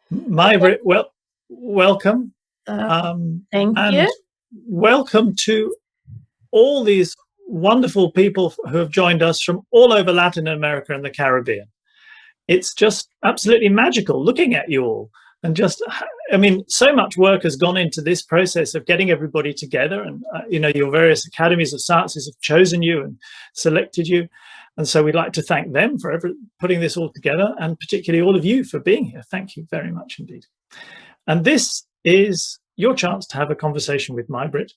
May-Britt, welcome. Thank and you. Welcome to all these wonderful people who have joined us from all over Latin America and the Caribbean. It's just absolutely magical looking at you all. And just, I mean, so much work has gone into this process of getting everybody together. And, your various academies of sciences have chosen you and selected you. And so we'd like to thank them for putting this all together, and particularly all of you for being here. Thank you very much indeed. And this is your chance to have a conversation with May-Britt,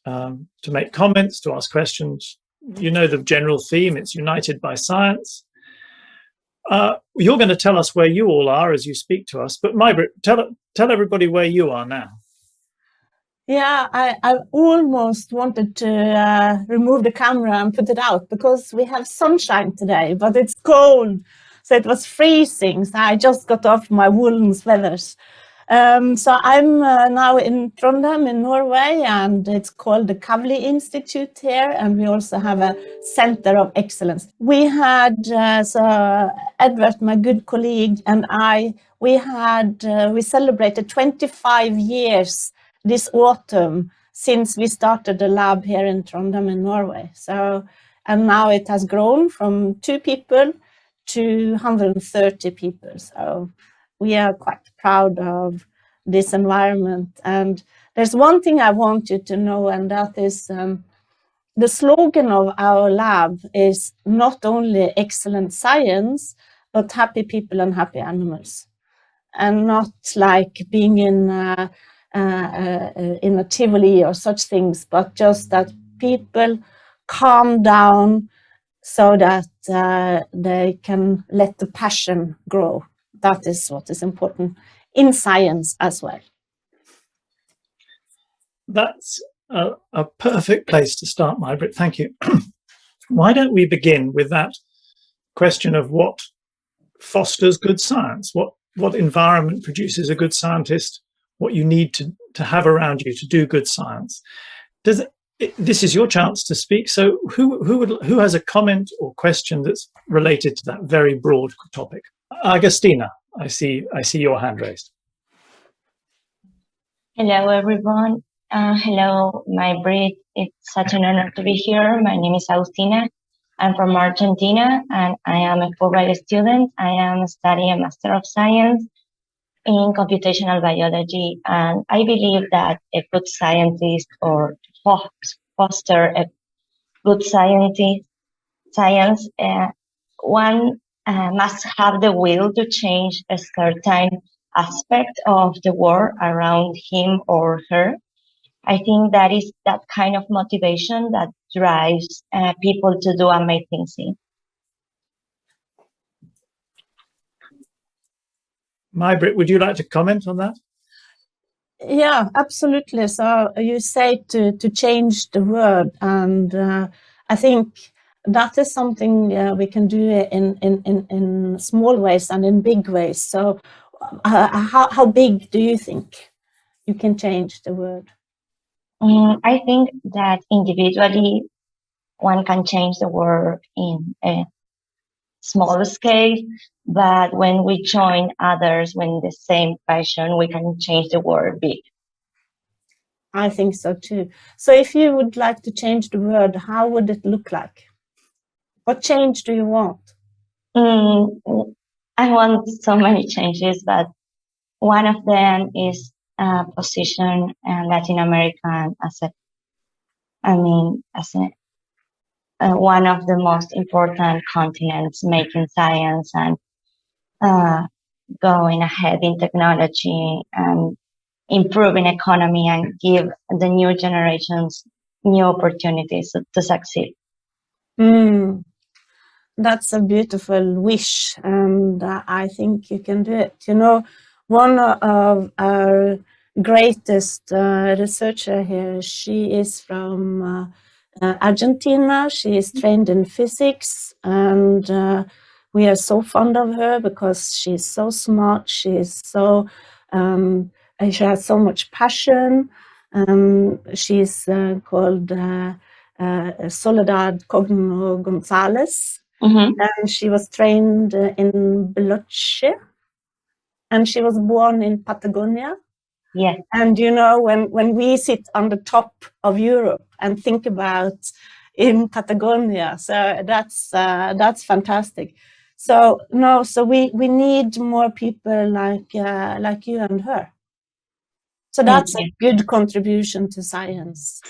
to make comments, to ask questions. You know the general theme, it's united by science. You're going to tell us where you all are as you speak to us, but May-Britt, tell everybody where you are now. Yeah, I almost wanted to remove the camera and put it out because we have sunshine today, but it's cold. So it was freezing. So I just got off my woolen sweaters. So I'm now in Trondheim in Norway, and it's called the Kavli Institute here. And we also have a center of excellence. We had, so Edward, my good colleague, and we celebrated 25 years this autumn since we started the lab here in Trondheim in Norway. So, and now it has grown from 2 people to 130 people. So we are quite proud of this environment. And there's one thing I want you to know, and that is the slogan of our lab is not only excellent science, but happy people and happy animals. And not like being in a Tivoli or such things, but just that people calm down so that they can let the passion grow. That is what is important in science as well. That's a perfect place to start, May-Britt. Thank you. Why don't we begin with that question of what fosters good science? What environment produces a good scientist? What you need to have around you to do good science? This is your chance to speak. So who has a comment or question that's related to that very broad topic? Agustina, I see your hand raised. Hello, everyone. Hello, May-Britt. It's such an honor to be here. My name is Agustina. I'm from Argentina, and I am a Fulbright student. I am studying a Master of Science in computational biology, and I believe that a good scientist, or foster a good science, one must have the will to change a certain aspect of the world around him or her. I think that is that kind of motivation that drives people to do amazing things. May-Britt, would you like to comment on that? Yeah, absolutely. So you say to change the world, and I think that is something we can do in small ways and in big ways. So how big do you think you can change the world? I think that individually one can change the world in a small scale, but when we join others with the same passion, we can change the world big. I think so too. So if you would like to change the world, how would it look like? What change do you want? I want so many changes, but one of them is position Latin America as one of the most important continents making science and going ahead in technology and improving economy and give the new generations new opportunities to succeed. That's a beautiful wish, and I think you can do it. You know, one of our greatest researcher here, she is from Argentina. She is trained in physics, and we are so fond of her because she's so smart. She has so much passion. She's called Soledad Cogno Gonzalez. And she was trained in Boloche. and she was born in Patagonia. Yes. And you know, when we sit on the top of Europe and think about in Patagonia, so that's fantastic. So no, so we need more people like you and her. So that's a good contribution to science.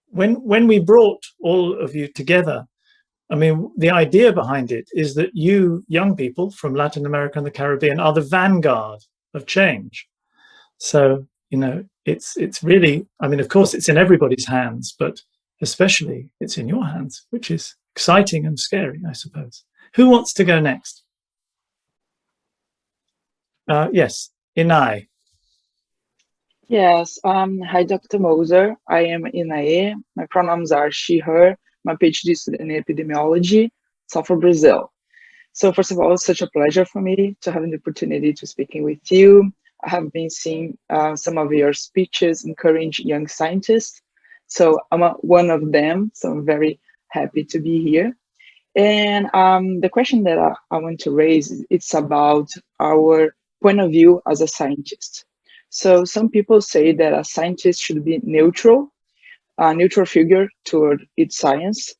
When we brought all of you together, I mean, the idea behind it is that you young people from Latin America and the Caribbean are the vanguard of change. So, you know, it's really, I mean, of course, it's in everybody's hands, but especially it's in your hands, which is exciting and scary, I suppose. Who wants to go next? Yes, Inai. Yes, hi, Dr. Moser. I am Inae. My pronouns are she, her. I'm a PhD student in epidemiology, South of Brazil. So first of all, it's such a pleasure for me to have the opportunity to speaking with you. I have been seeing some of your speeches encourage young scientists. So I'm one of them, so I'm very happy to be here. And the question that I want to raise, it's about our point of view as a scientist. So some people say that a scientist should be neutral, a neutral figure toward its science.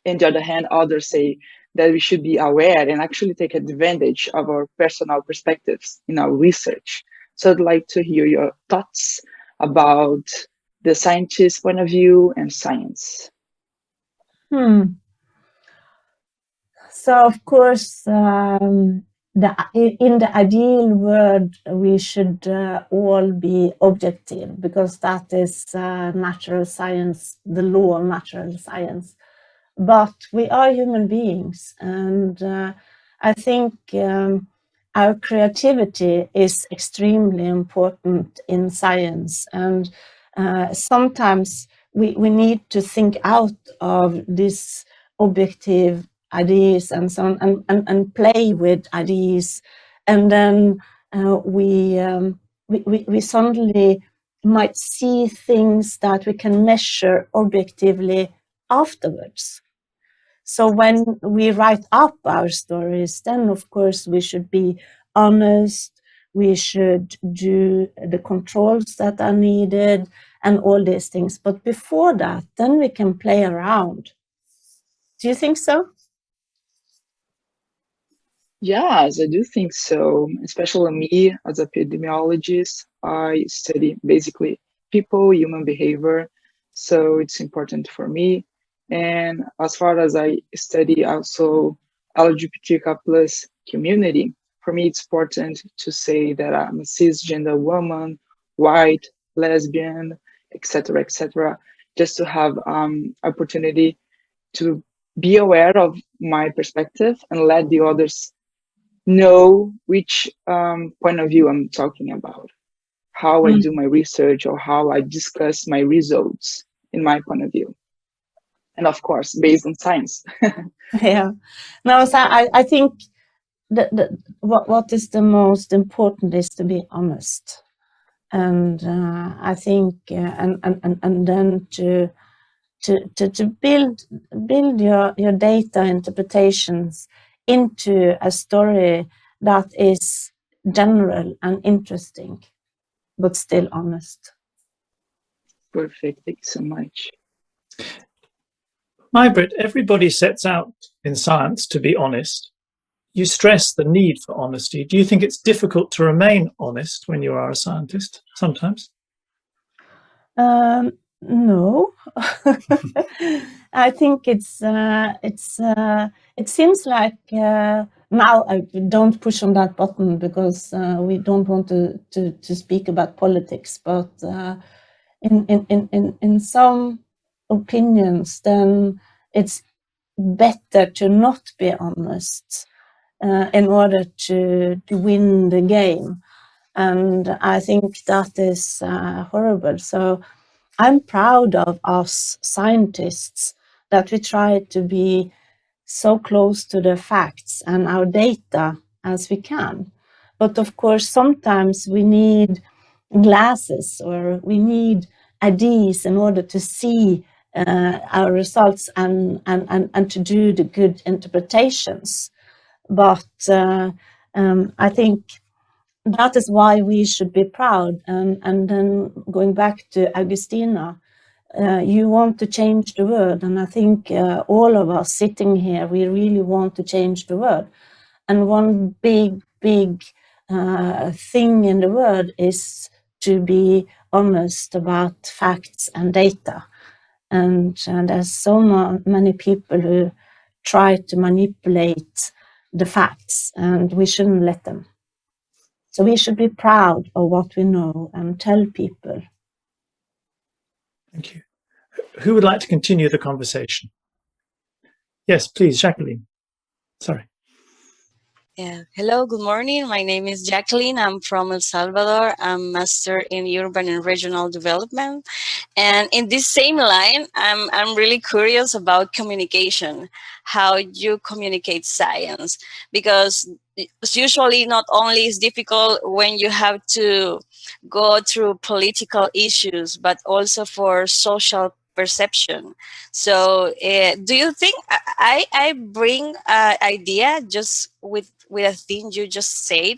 On the other hand, others say that we should be aware and actually take advantage of our personal perspectives in our research. So I'd like to hear your thoughts about the scientist's point of view and science. So of course, in the ideal world, we should all be objective, because that is natural science, the law of natural science. But we are human beings, and I think our creativity is extremely important in science. And sometimes we need to think out of this objective ideas and so on, and play with ideas, and then we suddenly might see things that we can measure objectively afterwards. So when we write up our stories, then of course we should be honest, we should do the controls that are needed and all these things. But before that, then we can play around. Do you think so? Yes, I do think so. Especially me as an epidemiologist, I study basically people, human behavior. So it's important for me. And as far as I study also LGBTQ plus community, for me it's important to say that I'm a cisgender woman, white, lesbian, etc., just to have opportunity to be aware of my perspective and let the others know which point of view I'm talking about, how I do my research or how I discuss my results in my point of view. And of course, based on science. Yeah. No, so I think what is the most important is to be honest. And I think, and then to build your data interpretations into a story that is general and interesting, but still honest. Perfect. Thank you so much. May-Britt, everybody sets out in science to be honest. You stress the need for honesty. Do you think it's difficult to remain honest when you are a scientist sometimes? No, I think it seems like now I don't push on that button because we don't want to speak about politics, but in some opinions, then it's better to not be honest in order to win the game. And I think that is horrible. So I'm proud of us scientists that we try to be so close to the facts and our data as we can. But of course, sometimes we need glasses or we need IDs in order to see our results and to do the good interpretations. But I think that is why we should be proud. And then going back to Augustina, you want to change the world, and I think all of us sitting here, we really want to change the world. And one big thing in the world is to be honest about facts and data. And there's so many people who try to manipulate the facts, and we shouldn't let them. So we should be proud of what we know and tell people. Thank you. Who would like to continue the conversation? Yes, please, Jacqueline. Sorry. Yeah. Hello, good morning. My name is Jacqueline. I'm from El Salvador. I'm master in urban and regional development. And in this same line, I'm really curious about communication, how you communicate science, because it's usually not only is difficult when you have to go through political issues, but also for social perception. So do you think I bring an idea just with a thing you just said,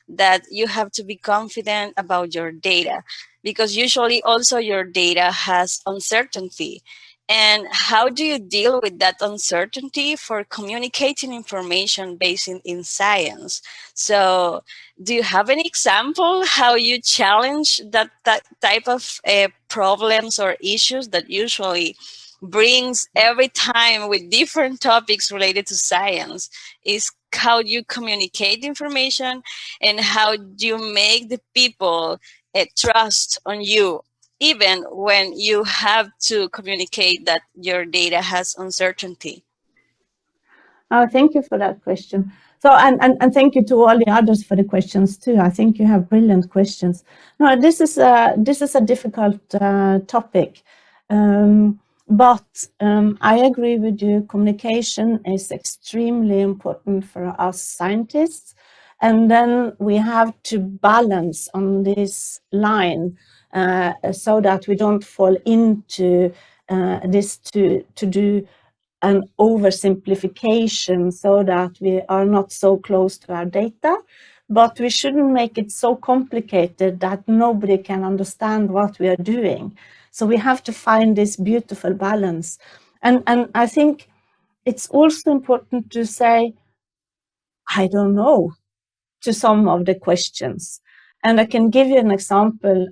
that you have to be confident about your data, because usually also your data has uncertainty. And how do you deal with that uncertainty for communicating information based in science? So do you have any example how you challenge that type of problems or issues that usually brings every time with different topics related to science? Is how you communicate information and how do you make the people trust on you, even when you have to communicate that your data has uncertainty? Oh, thank you for that question. So, and thank you to all the others for the questions too. I think you have brilliant questions. No, this is a difficult topic, but I agree with you. Communication is extremely important for us scientists, and then we have to balance on this line so that we don't fall into this to do an oversimplification, so that we are not so close to our data, but we shouldn't make it so complicated that nobody can understand what we are doing. So we have to find this beautiful balance. And I think it's also important to say, I don't know, to some of the questions. And I can give you an example.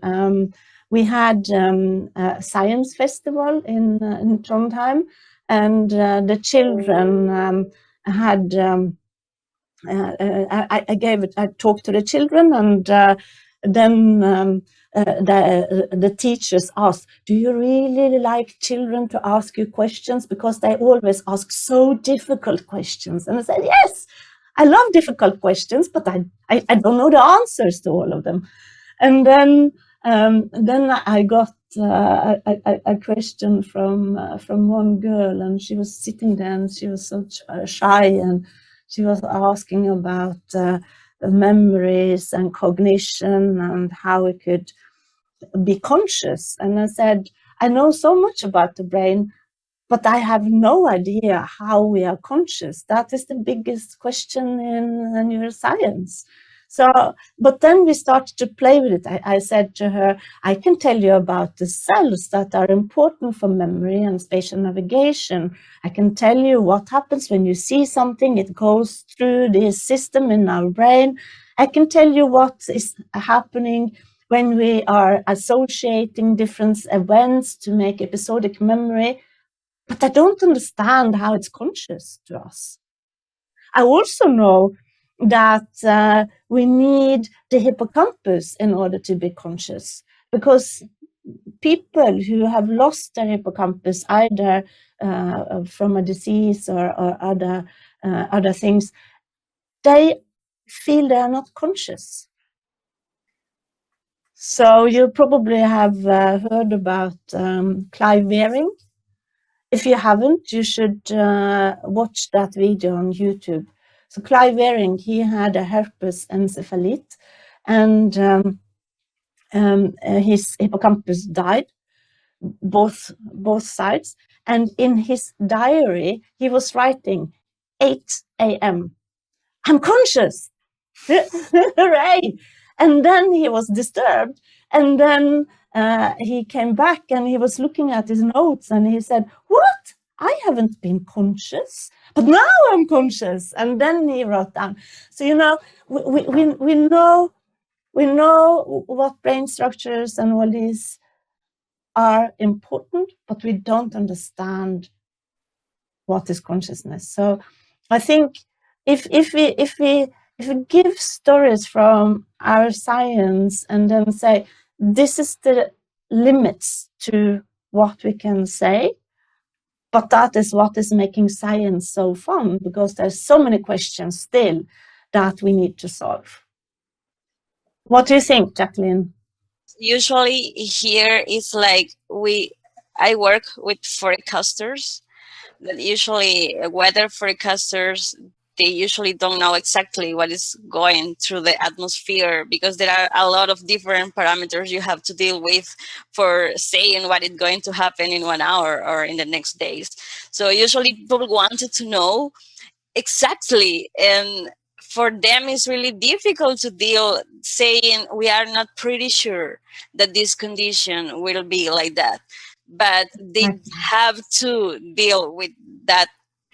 We had a science festival in Trondheim, and the children had I talked to the children, and then the teachers asked, do you really like children to ask you questions, because they always ask so difficult questions? And I said, yes, I love difficult questions, but I don't know the answers to all of them. And then I got a question from one girl, and she was sitting there, and she was so shy, and she was asking about memories and cognition and how we could be conscious. And I said, I know so much about the brain, but I have no idea how we are conscious. That is the biggest question in neuroscience. So, but then we started to play with it. I said to her, I can tell you about the cells that are important for memory and spatial navigation. I can tell you what happens when you see something, it goes through this system in our brain. I can tell you what is happening when we are associating different events to make episodic memory. But I don't understand how it's conscious to us. I also know that we need the hippocampus in order to be conscious, because people who have lost their hippocampus, either from a disease or other things, they feel they are not conscious. So you probably have heard about Clive Wearing. If you haven't, you should watch that video on YouTube. So Clive Wearing, he had a herpes encephalite, and his hippocampus died, both sides. And in his diary, he was writing 8 a.m. I'm conscious. Hooray! And then he was disturbed. And then he came back and he was looking at his notes and he said, what? I haven't been conscious, but now I'm conscious. And then he wrote down. So, you know, we know what brain structures and all these are important, but we don't understand what is consciousness. So I think if we give stories from our science and then say this is the limits to what we can say, but that is what is making science so fun, because there's so many questions still that we need to solve. What do you think, Jacqueline? Usually here it's like I work with forecasters that usually weather forecasters, they usually don't know exactly what is going through the atmosphere, because there are a lot of different parameters you have to deal with for saying what is going to happen in 1 hour or in the next days. So usually people wanted to know exactly, and for them it's really difficult to deal saying we are not pretty sure that this condition will be like that, but they have to deal with that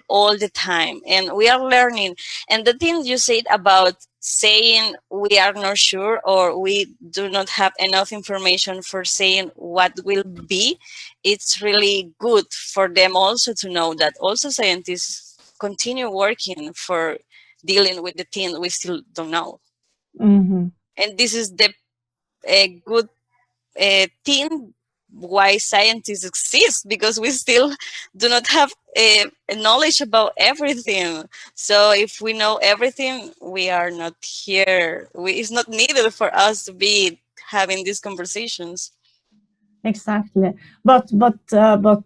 all the time, and we are learning. And the thing you said about saying we are not sure or we do not have enough information for saying what will be, it's really good for them also to know that also scientists continue working for dealing with the thing we still don't know. Mm-hmm. And this is the good thing why scientists exist, because we still do not have knowledge about everything. So if we know everything, we are not here. It's not needed for us to be having these conversations. Exactly, but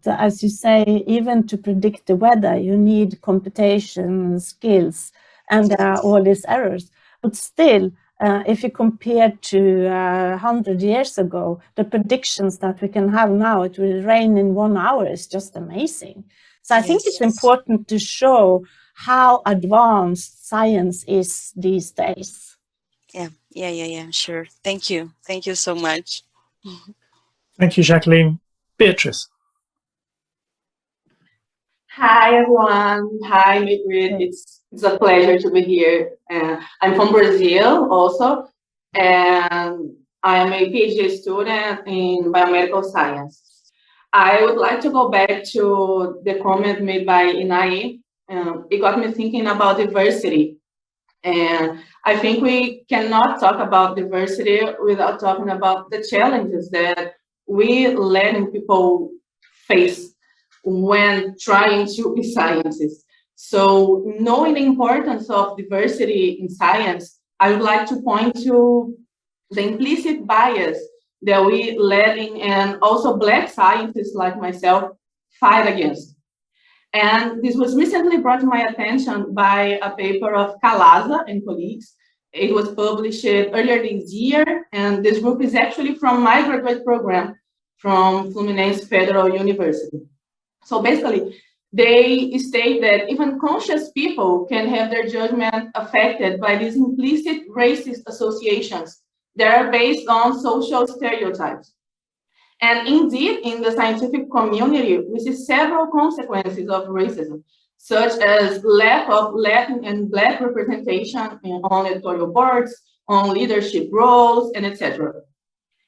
as you say, even to predict the weather, you need computation skills, and there are all these errors. But still, if you compare to 100 years ago, the predictions that we can have now, it will rain in 1 hour, is just amazing. So I think it's important to show how advanced science is these days. Yeah, sure. Thank you so much. Thank you, Jacqueline. Beatrice. Hi, everyone. Hi, May-Britt. It's a pleasure to be here. I'm from Brazil also, and I am a PhD student in biomedical science. I would like to go back to the comment made by Inai. It got me thinking about diversity. And I think we cannot talk about diversity without talking about the challenges that we letting people face when trying to be scientists. So knowing the importance of diversity in science, I would like to point to the implicit bias that we letting and also Black scientists like myself fight against. And this was recently brought to my attention by a paper of Calaza and colleagues. It was published earlier this year, and this group is actually from my graduate program from Fluminense Federal University. So basically, they state that even conscious people can have their judgment affected by these implicit racist associations that are based on social stereotypes. And indeed, in the scientific community, we see several consequences of racism, such as lack of Latin and Black representation on editorial boards, on leadership roles, and etc.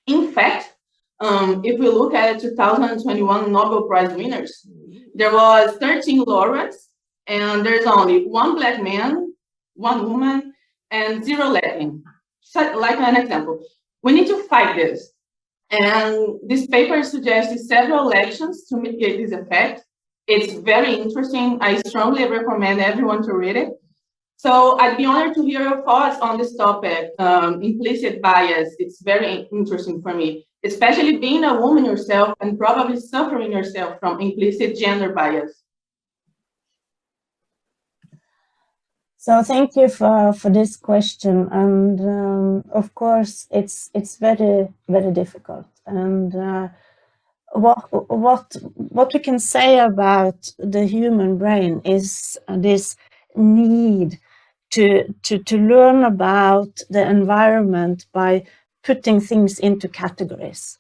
In fact, if we look at 2021 Nobel Prize winners, there was 13 laureates, and there's only 1 Black man, 1 woman, and 0 Latin. So, like an example, we need to fight this. And this paper suggests several actions to mitigate this effect. It's very interesting. I strongly recommend everyone to read it. So I'd be honored to hear your thoughts on this topic, implicit bias. It's very interesting for me, especially being a woman yourself and probably suffering yourself from implicit gender bias. So thank you for this question, and of course it's very, very difficult. And what we can say about the human brain is this need to learn about the environment by putting things into categories.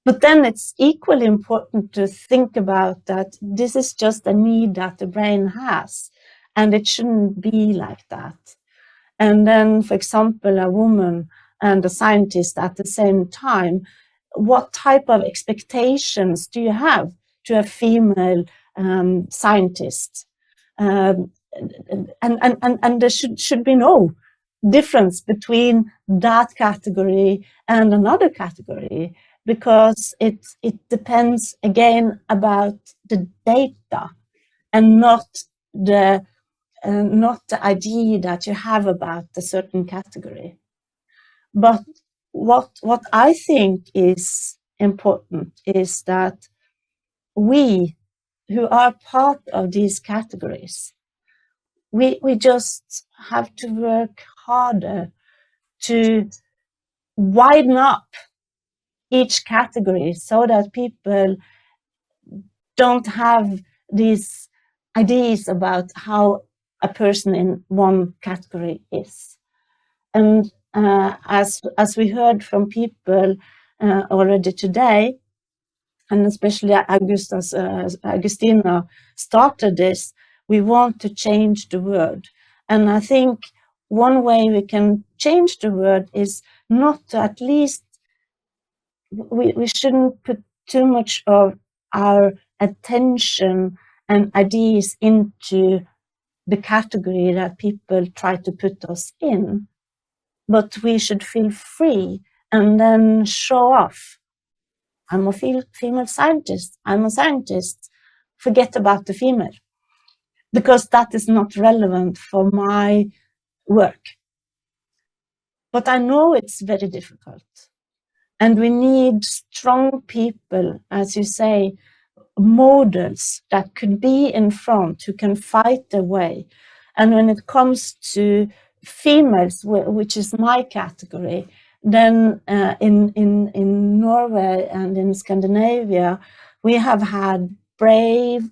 But then it's equally important to think about that this is just a need that the brain has, and it shouldn't be like that. And then, for example, a woman and a scientist at the same time, what type of expectations do you have to a female scientist? And there should be no difference between that category and another category, because it depends again about the data and not the idea that you have about a certain category. But what I think is important is that we who are part of these categories, we just have to work harder to widen up each category so that people don't have these ideas about how a person in one category is. And as we heard from people already today, and especially Agustina started this, we want to change the world. And I think one way we can change the world is not to, at least, we shouldn't put too much of our attention and ideas into the category that people try to put us in, but we should feel free and then show off. I'm a female scientist. I'm a scientist. Forget about the female, because that is not relevant for my work. But I know it's very difficult. And we need strong people, as you say, models that could be in front, who can fight their way. And when it comes to females, which is my category, then in Norway and in Scandinavia, we have had brave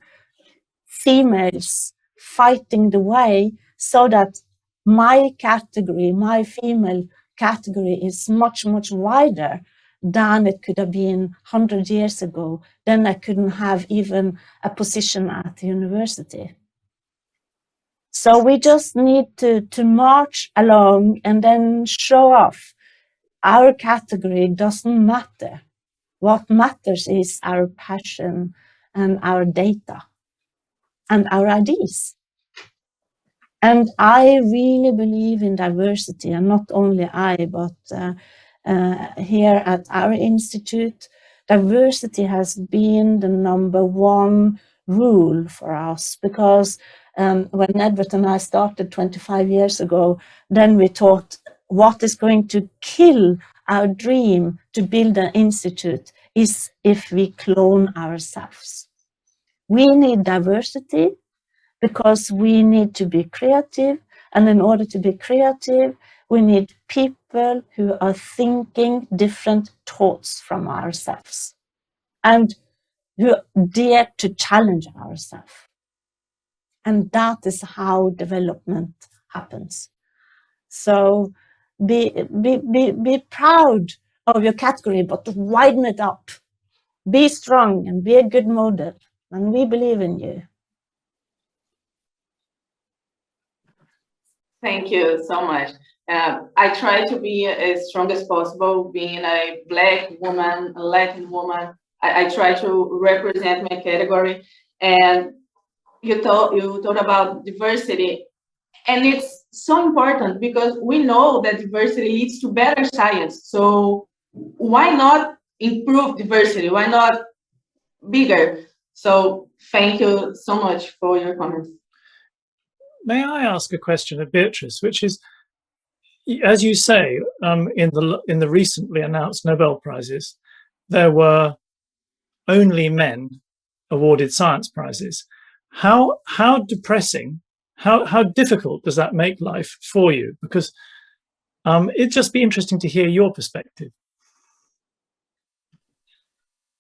females fighting the way so that my category, my female category, is much, much wider than it could have been 100 years ago. Then I couldn't have even a position at the university. So we just need to march along and then show off. Our category doesn't matter. What matters is our passion and our data and our ideas. And I really believe in diversity, and not only I, but here at our institute, diversity has been the #1 rule for us, because when Edward and I started 25 years ago, then we thought, what is going to kill our dream to build an institute is if we clone ourselves. We need diversity because we need to be creative, and in order to be creative, we need people who are thinking different thoughts from ourselves and who dare to challenge ourselves. And that is how development happens. So be proud of your category, but widen it up. Be strong and be a good model, and we believe in you. Thank you so much. I try to be as strong as possible, being a Black woman, a Latin woman. I try to represent my category. And you thought about diversity, and it's so important because we know that diversity leads to better science. So why not improve diversity? Why not bigger? So thank you so much for your comments. May I ask a question of Beatrice, which is, as you say, in the recently announced Nobel Prizes, there were only men awarded science prizes. How depressing, how difficult does that make life for you? Because it'd just be interesting to hear your perspective.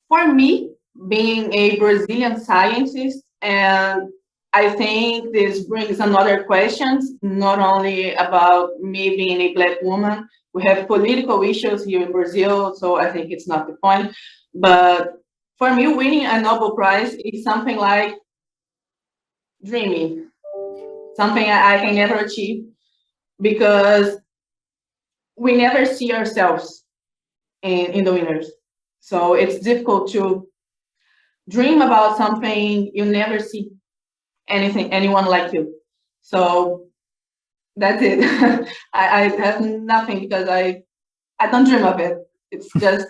For me, being a Brazilian scientist and I think this brings another questions, not only about me being a Black woman. We have political issues here in Brazil, so I think it's not the point. But for me, winning a Nobel Prize is something like dreaming, something I can never achieve, because we never see ourselves in the winners. So it's difficult to dream about something you never see anyone like you. So that's it. I have nothing, because I don't dream of it. It's just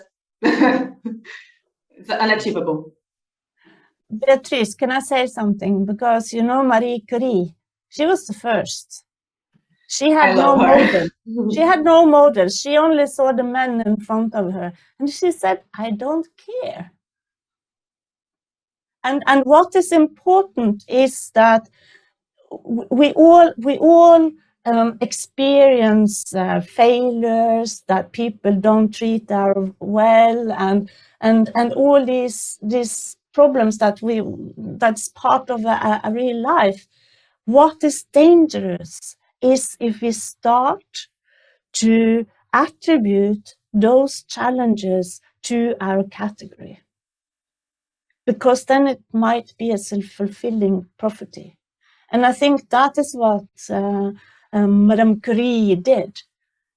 it's unachievable. Beatrice, can I say something? Because you know Marie Curie, she was the first. She had no model. She had no model. She only saw the men in front of her, and she said, "I don't care." And what is important is that we all experience failures, that people don't treat us well, and all these problems that's part of a real life. What is dangerous is if we start to attribute those challenges to our category, because then it might be a self-fulfilling prophecy. And I think that is what Madame Curie did.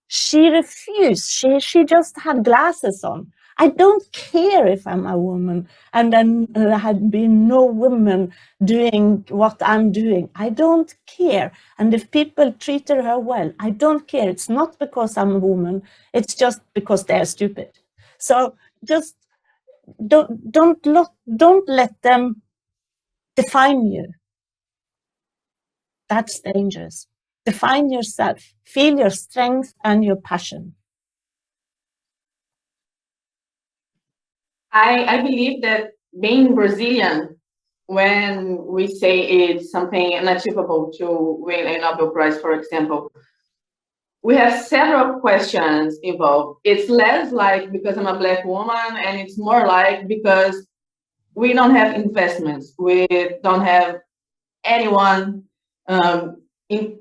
She refused. She just had glasses on. I don't care if I'm a woman, and then there had been no women doing what I'm doing. I don't care. And if people treated her well, I don't care. It's not because I'm a woman. It's just because they're stupid. So just don't let them define you. That's dangerous. Define yourself. Feel your strength and your passion. I believe that being Brazilian, when we say it's something unachievable to win a Nobel Prize, for example, we have several questions involved. It's less like because I'm a Black woman, and it's more like because we don't have investments. We don't have anyone in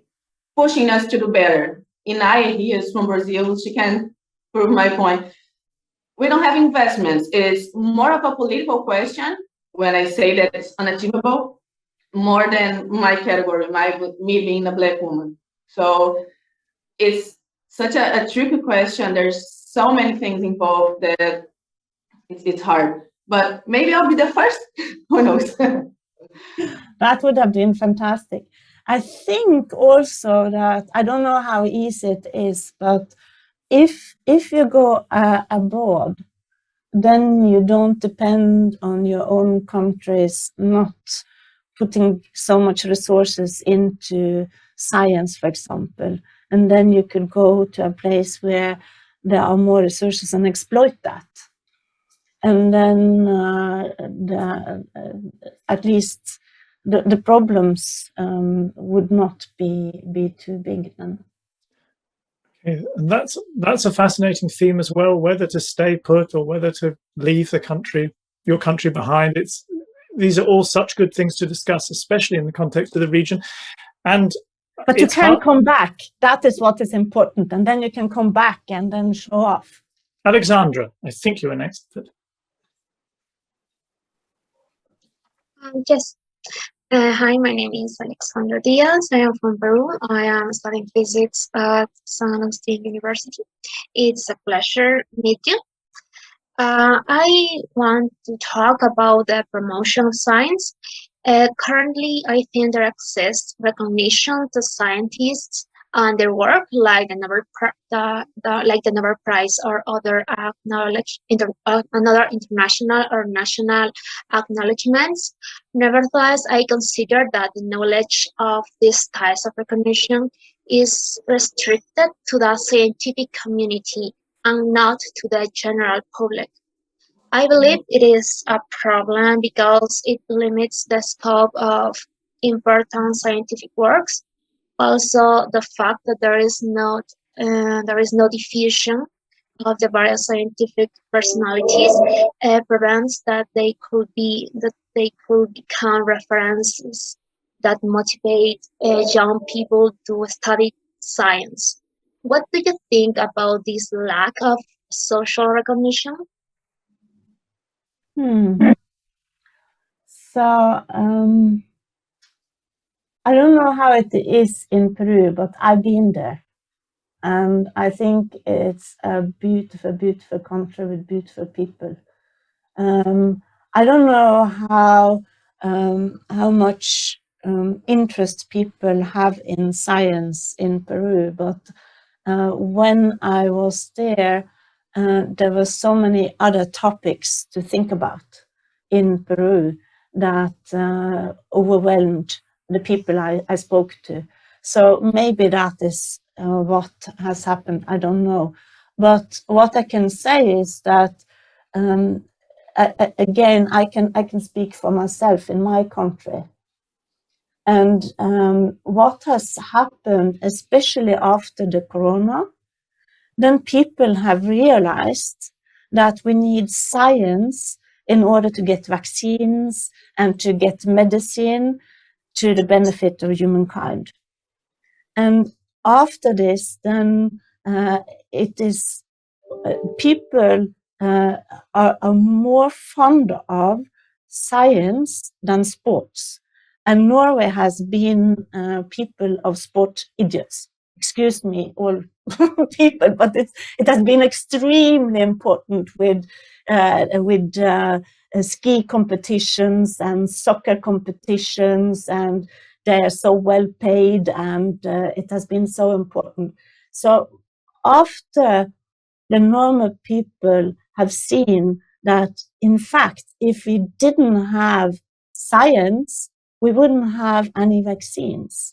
pushing us to do better. Inaya here is from Brazil. She can prove my point. We don't have investments. It's more of a political question when I say that it's unachievable, more than my category, me being a Black woman. So it's such a tricky question. There's so many things involved that it's hard. But maybe I'll be the first. Who knows? That would have been fantastic. I think also that, I don't know how easy it is, but if you go abroad, then you don't depend on your own countries not putting so much resources into science, for example. And then you could go to a place where there are more resources and exploit that. And then at least the problems would not be too big then. Okay. And that's a fascinating theme as well, whether to stay put or whether to leave the country, your country behind. These are all such good things to discuss, especially in the context of the region. But you can come back. That is what is important. And then you can come back and then show off. Alexandra, I think you were next. Yes. Hi, my name is Alexandra Diaz. I am from Peru. I am studying physics at San Agustin University. It's a pleasure to meet you. I want to talk about the promotion of science. Currently, I think there exists recognition to scientists and their work, like the Nobel Prize or other another international or national acknowledgements. Nevertheless, I consider that the knowledge of these types of recognition is restricted to the scientific community and not to the general public. I believe it is a problem because it limits the scope of important scientific works. Also, the fact that there is no diffusion of the various scientific personalities prevents that they could become references that motivate young people to study science. What do you think about this lack of social recognition? So I don't know how it is in Peru, but I've been there. And I think it's a beautiful, beautiful country with beautiful people. I don't know how much interest people have in science in Peru, but when I was there were so many other topics to think about in Peru that overwhelmed the people I spoke to. So maybe that is what has happened. I don't know. But what I can say is that again, I can speak for myself in my country. And what has happened, especially after the corona, then people have realized that we need science in order to get vaccines and to get medicine to the benefit of humankind. And after this, then it is people are more fond of science than sports. And Norway has been people of sport idiots. Excuse me, all people, but it has been extremely important with ski competitions and soccer competitions, and they are so well paid, and it has been so important. So after the normal people have seen that, in fact, if we didn't have science, we wouldn't have any vaccines.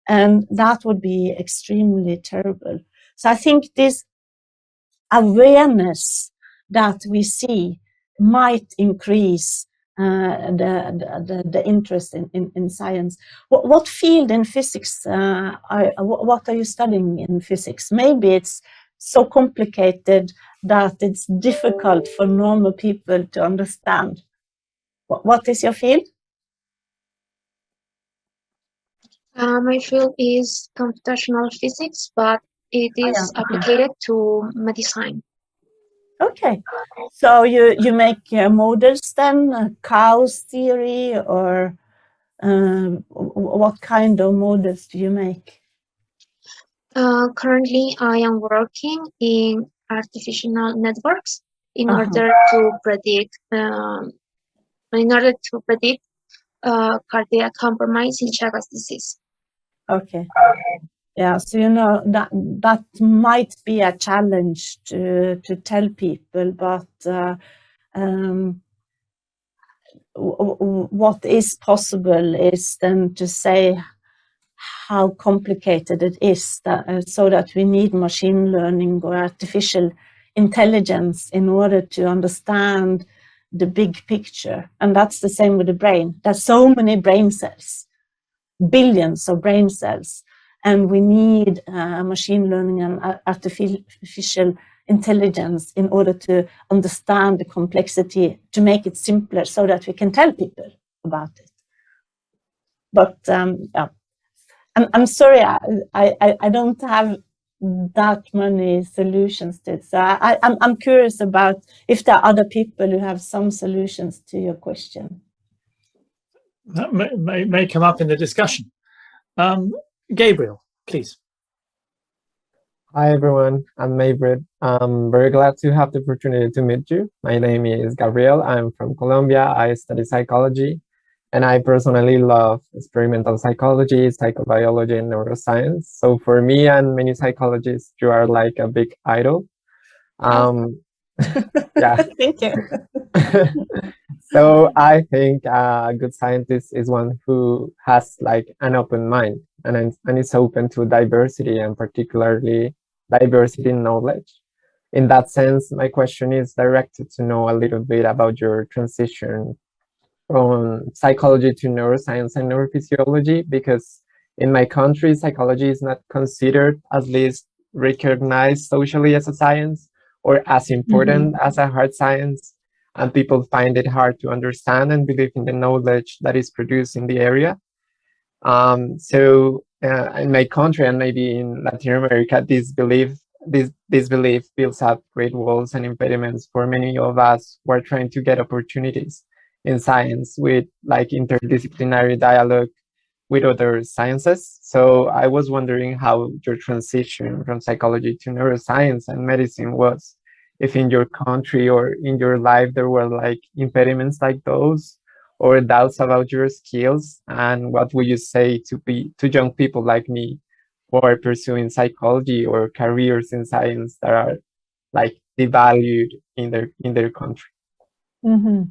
And that would be extremely terrible. So I think this awareness that we see might increase the interest in science. What field in physics, what are you studying in physics? Maybe it's so complicated that it's difficult for normal people to understand. What is your field? My field is computational physics, but it is applied to medicine. Okay, so you make models then, Chaos theory, or what kind of models do you make? Currently, I am working in artificial networks in order to predict cardiac compromise in Chagas disease. Okay. Yeah, so you know that might be a challenge to tell people, but what is possible is then to say how complicated it is, so that we need machine learning or artificial intelligence in order to understand the big picture. And that's the same with the brain. There's so many brain cells, billions of brain cells, and we need machine learning and artificial intelligence in order to understand the complexity, to make it simpler so that we can tell people about it. But yeah, I'm sorry, I don't have that many solutions to it. So I'm curious about if there are other people who have some solutions to your question. That may come up in the discussion. Gabriel, please. Hi everyone, I'm May-Britt. I'm very glad to have the opportunity to meet you. My name is Gabriel. I'm from Colombia. I study psychology, and I personally love experimental psychology, psychobiology, and neuroscience. So for me and many psychologists, you are like a big idol. Yeah. Thank you. So I think a good scientist is one who has like an open mind and is open to diversity, and particularly diversity in knowledge. In that sense, my question is directed to know a little bit about your transition from psychology to neuroscience and neurophysiology, because in my country, psychology is not considered, at least recognized socially, as a science or as important as a hard science, and people find it hard to understand and believe in the knowledge that is produced in the area. In my country and maybe in Latin America, this belief builds up great walls and impediments for many of us who are trying to get opportunities in science with like interdisciplinary dialogue with other sciences. So I was wondering how your transition from psychology to neuroscience and medicine was. If in your country or in your life there were like impediments like those, or doubts about your skills, and what would you say to young people like me who are pursuing psychology or careers in science that are like devalued in their country? Mm-hmm.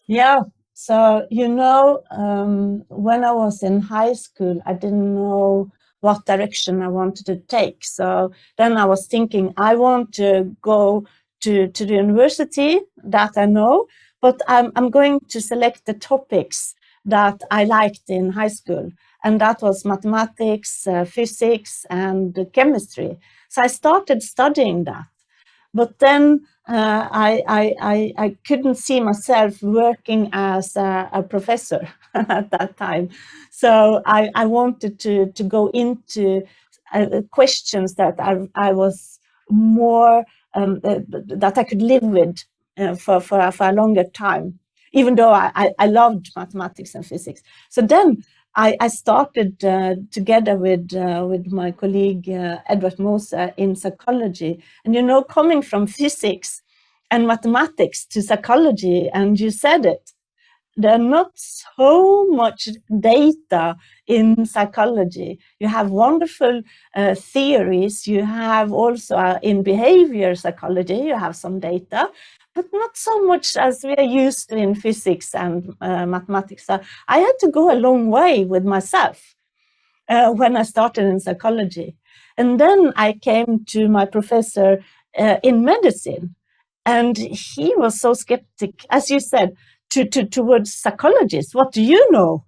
Yeah. So, when I was in high school, I didn't know what direction I wanted to take. So then I was thinking, I want to go to the university that I know, but I'm going to select the topics that I liked in high school. And that was mathematics, physics, and chemistry. So I started studying that. But then I couldn't see myself working as a professor at that time. So I wanted to go into questions that I was more, that I could live with for a longer time, even though I loved mathematics and physics. So then I started together with my colleague May-Britt Moser in psychology. And coming from physics and mathematics to psychology, and you said it, there are not so much data in psychology. You have wonderful theories. You have also in behavior psychology, you have some data, but not so much as we are used to in physics and mathematics. So I had to go a long way with myself when I started in psychology. And then I came to my professor in medicine, and he was so skeptic, as you said, towards psychologists. What do you know?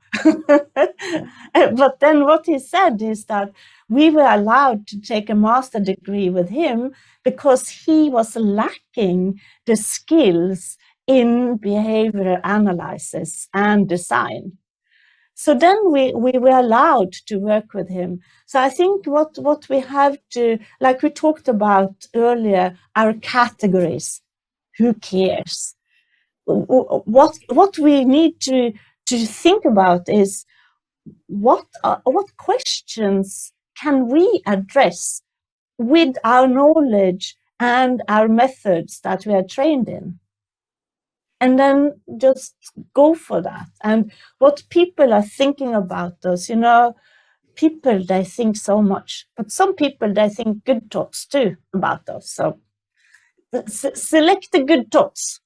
But then what he said is that we were allowed to take a master degree with him because he was lacking the skills in behavioral analysis and design. So then we were allowed to work with him. So I think what we have to, like we talked about earlier, our categories. Who cares? What we need to think about is what questions can we address with our knowledge and our methods that we are trained in, and then just go for that. And what people are thinking about us, people, they think so much, but some people, they think good thoughts too about us. So select the good thoughts,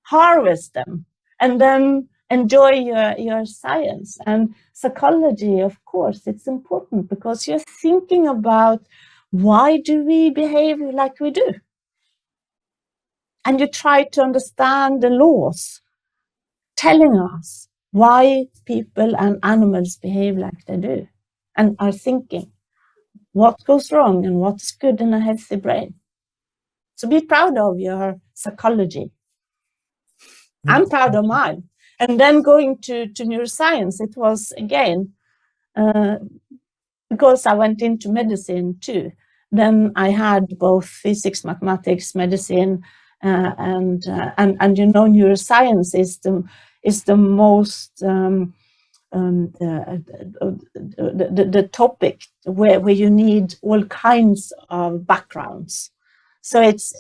harvest them, and then enjoy your science. And psychology, of course, it's important because you're thinking about why do we behave like we do? And you try to understand the laws telling us why people and animals behave like they do, and are thinking what goes wrong and what's good in a healthy brain. So be proud of your psychology. I'm proud of mine. And then going to neuroscience, it was again, because I went into medicine too. Then I had both physics, mathematics, medicine, and neuroscience is the most the topic where you need all kinds of backgrounds. So it's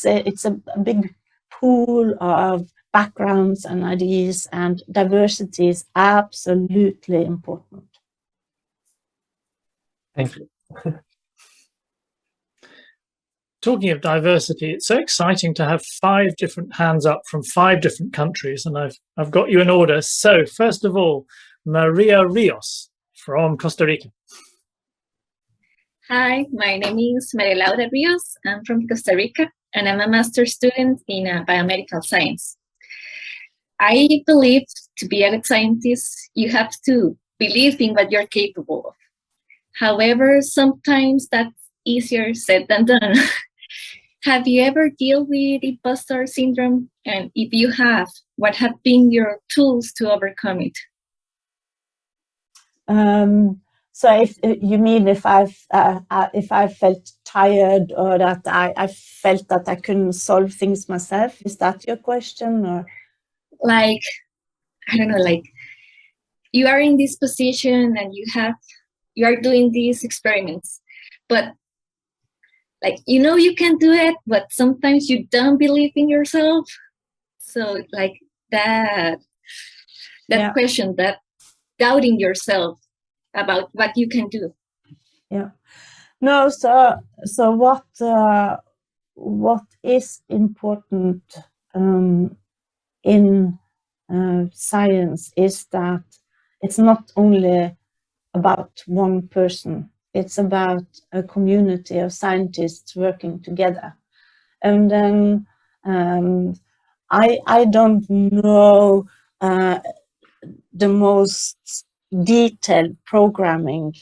a big pool of backgrounds and ideas, and diversity is absolutely important. Thank you. Talking of diversity, it's so exciting to have 5 different hands up from 5 different countries, and I've got you in order. So first of all, Maria Rios from Costa Rica. Hi, my name is Maria Laura Rios. I'm from Costa Rica, and I'm a master's student in biomedical science. I believe to be a good scientist, you have to believe in what you're capable of. However, sometimes that's easier said than done. Have you ever dealt with imposter syndrome? And if you have, what have been your tools to overcome it? So if you mean if I felt tired or that I felt that I couldn't solve things myself, is that your question? Or like, I don't know, like you are in this position and you are doing these experiments, but like, you know, you can do it, but sometimes you don't believe in yourself. So like that Yeah. question, that doubting yourself about what you can do. Yeah. No, so what is important in science is that it's not only about one person, it's about a community of scientists working together. And then I don't know the most detailed programming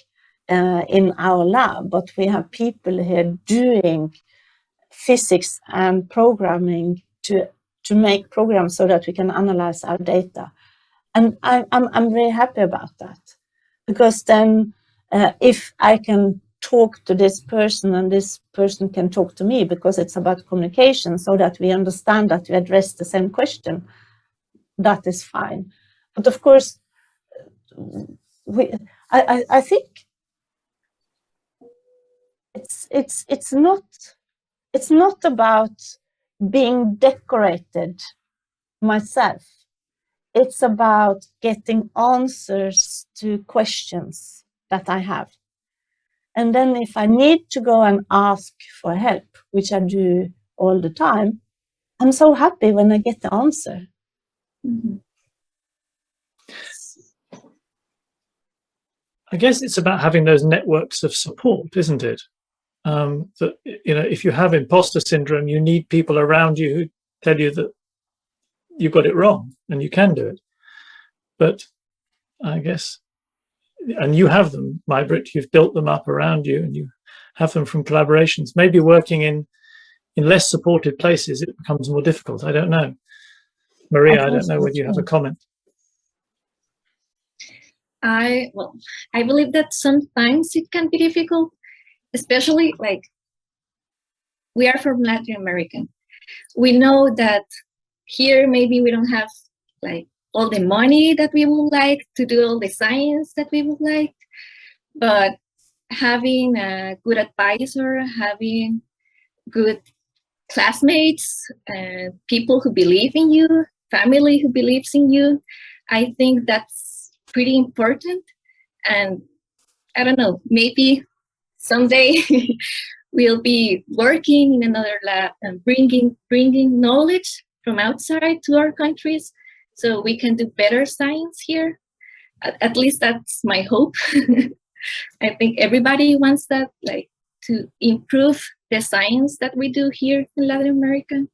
in our lab, but we have people here doing physics and programming to make programs so that we can analyze our data. And I'm very happy about that, because then if I can talk to this person and this person can talk to me, because it's about communication, so that we understand that we address the same question, that is fine. But of course, I think it's not about being decorated myself. It's about getting answers to questions that I have. And then if I need to go and ask for help, which I do all the time, I'm so happy when I get the answer. Mm-hmm. I guess it's about having those networks of support, isn't it? That, you know, if you have imposter syndrome, you need people around you who tell you that you got it wrong and you can do it. But I guess, and you have them, May-Britt, you've built them up around you, and you have them from collaborations. Maybe working in less supported places, it becomes more difficult. I don't know. Maria, I don't know whether you have a comment. I believe that sometimes it can be difficult, especially like we are from Latin America. We know that here maybe we don't have like all the money that we would like to do all the science that we would like, but having a good advisor, having good classmates, people who believe in you, family who believes in you, I think that's pretty important. And I don't know, maybe someday we'll be working in another lab and bringing knowledge from outside to our countries so we can do better science here. At least that's my hope. I think everybody wants that, like to improve the science that we do here in Latin America.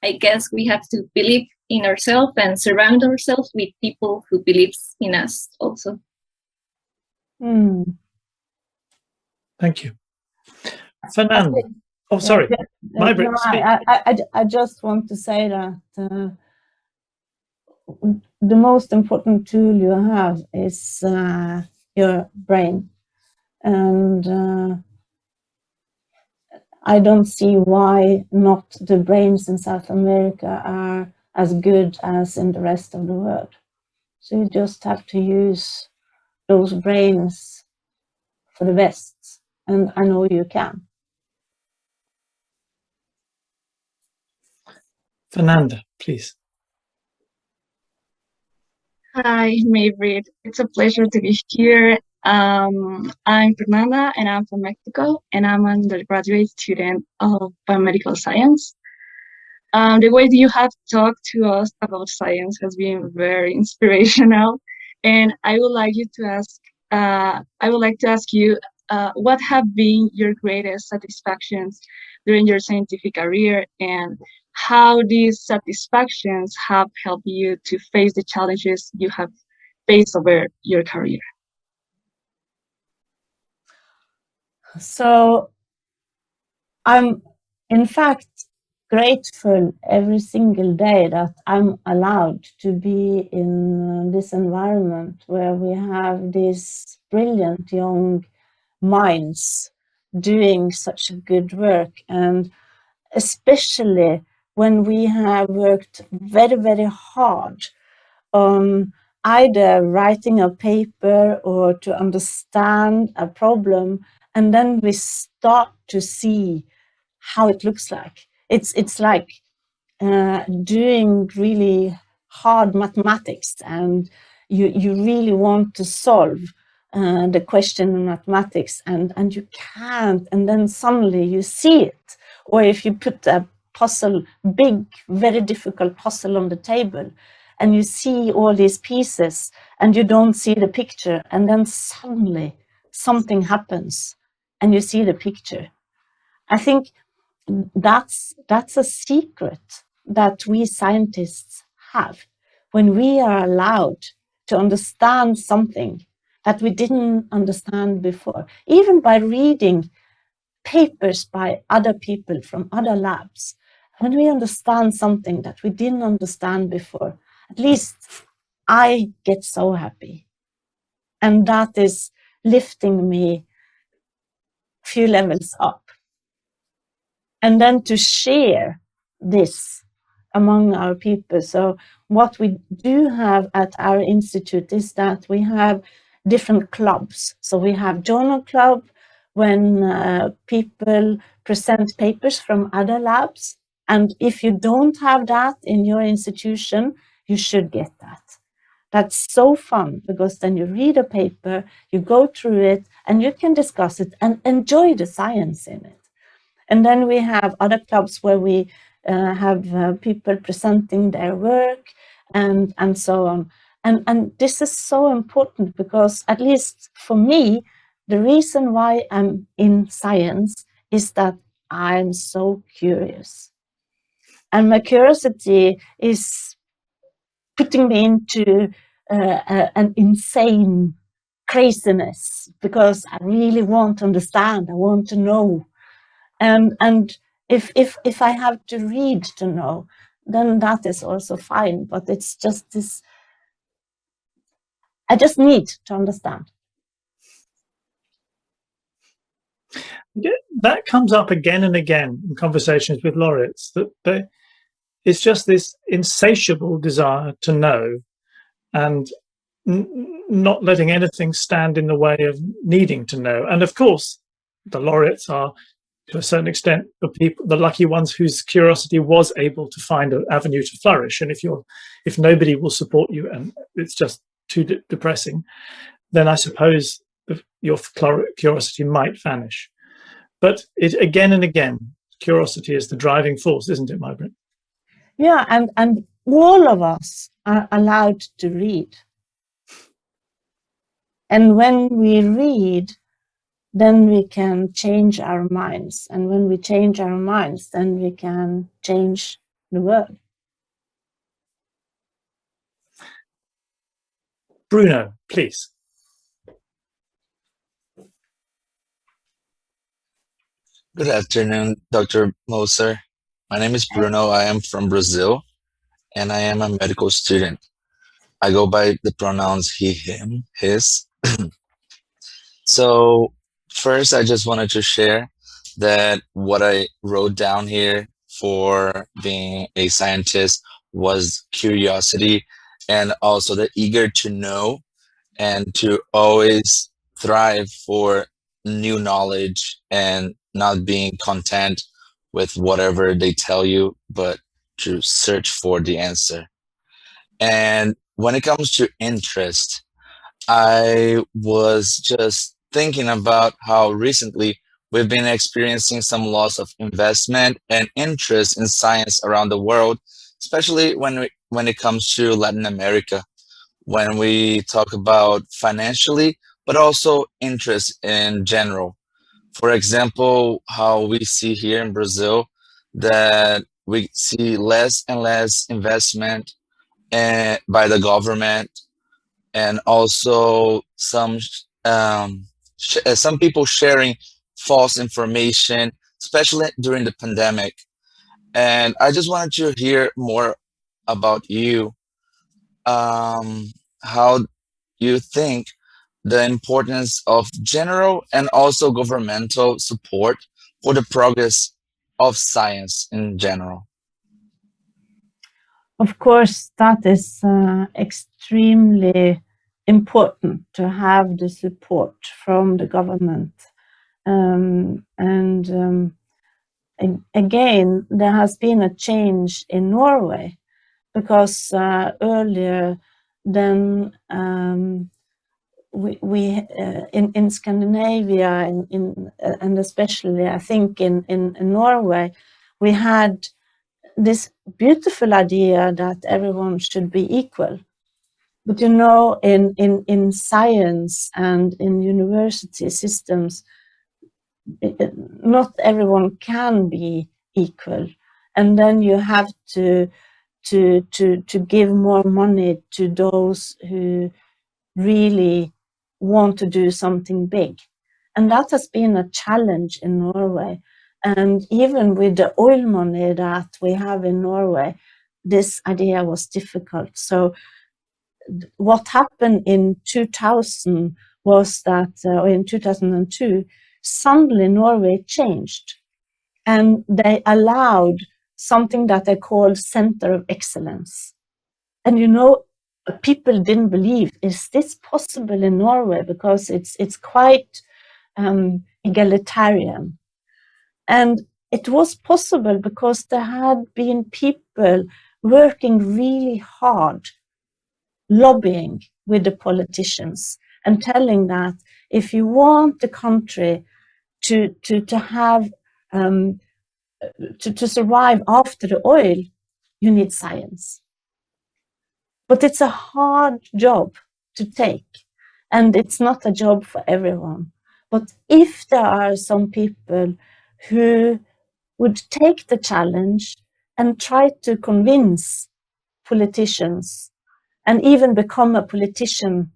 I guess we have to believe in ourselves and surround ourselves with people who believe in us also. Thank you. Fernando. Oh, sorry. May-Britt, speak. I just want to say that the most important tool you have is your brain. And I don't see why not the brains in South America are as good as in the rest of the world. So you just have to use those brains for the best. And I know you can. Fernanda, please. Hi, May-Britt. It's a pleasure to be here. I'm Fernanda, and I'm from Mexico, and I'm an undergraduate student of biomedical science. The way that you have talked to us about science has been very inspirational, and I would like to ask you, what have been your greatest satisfactions during your scientific career, and how these satisfactions have helped you to face the challenges you have faced over your career? So I'm, in fact, grateful every single day that I'm allowed to be in this environment where we have these brilliant young minds doing such a good work, and especially when we have worked very, very hard on either writing a paper or to understand a problem, and then we start to see how it looks like. It's like doing really hard mathematics, and you really want to solve the question in mathematics, and you can't, and then suddenly you see it. Or if you put a puzzle, big, very difficult puzzle on the table, and you see all these pieces and you don't see the picture, and then suddenly something happens and you see the picture. I think that's a secret that we scientists have, when we are allowed to understand something that we didn't understand before, even by reading papers by other people from other labs. When we understand something that we didn't understand before, at least I get so happy. And that is lifting me a few levels up. And then to share this among our people. So what we do have at our institute is that we have different clubs. So we have journal club, when people present papers from other labs. And if you don't have that in your institution, you should get that. That's so fun, because then you read a paper, you go through it, and you can discuss it and enjoy the science in it. And then we have other clubs where we have people presenting their work and so on. And this is so important, because at least for me, the reason why I'm in science is that I'm so curious. And my curiosity is putting me into an insane craziness, because I really want to understand, I want to know. And if I have to read to know, then that is also fine. But it's just this, I just need to understand. That comes up again and again in conversations with laureates, that it's just this insatiable desire to know, and not letting anything stand in the way of needing to know. And of course, the laureates are, to a certain extent, the lucky ones whose curiosity was able to find an avenue to flourish. And if nobody will support you and it's just too depressing, then I suppose your curiosity might vanish. But it, again and again, curiosity is the driving force, isn't it, May-Britt? Yeah, and all of us are allowed to read. And when we read, then we can change our minds. And when we change our minds, then we can change the world. Bruno, please. Good afternoon, Dr. Moser. My name is Bruno. I am from Brazil, and I am a medical student. I go by the pronouns he, him, his. So first, I just wanted to share that what I wrote down here for being a scientist was curiosity, and also the eager to know and to always thrive for new knowledge and not being content with whatever they tell you, but to search for the answer. And when it comes to interest, I was just thinking about how recently we've been experiencing some loss of investment and interest in science around the world, especially when it comes to Latin America, when we talk about financially, but also interest in general. For example, how we see here in Brazil that we see less and less investment by the government, and also some people sharing false information, especially during the pandemic. And I just wanted to hear more about you, how you think the importance of general and also governmental support for the progress of science in general. Of course, that is extremely important to have the support from the government. Again, there has been a change in Norway because earlier than we in Scandinavia and especially I think in Norway, we had this beautiful idea that everyone should be equal. But you know, in science and in university systems, not everyone can be equal. And then you have to give more money to those who really want to do something big. And that has been a challenge in Norway. And even with the oil money that we have in Norway, this idea was difficult. So what happened in 2000 was that, or in 2002, suddenly Norway changed. And they allowed something that they call Center of Excellence. And you know, people didn't believe, is this possible in Norway? Because it's quite egalitarian. And it was possible because there had been people working really hard, lobbying with the politicians and telling that if you want the country to have to survive after the oil, you need science. But it's a hard job to take, and it's not a job for everyone. But if there are some people who would take the challenge and try to convince politicians and even become a politician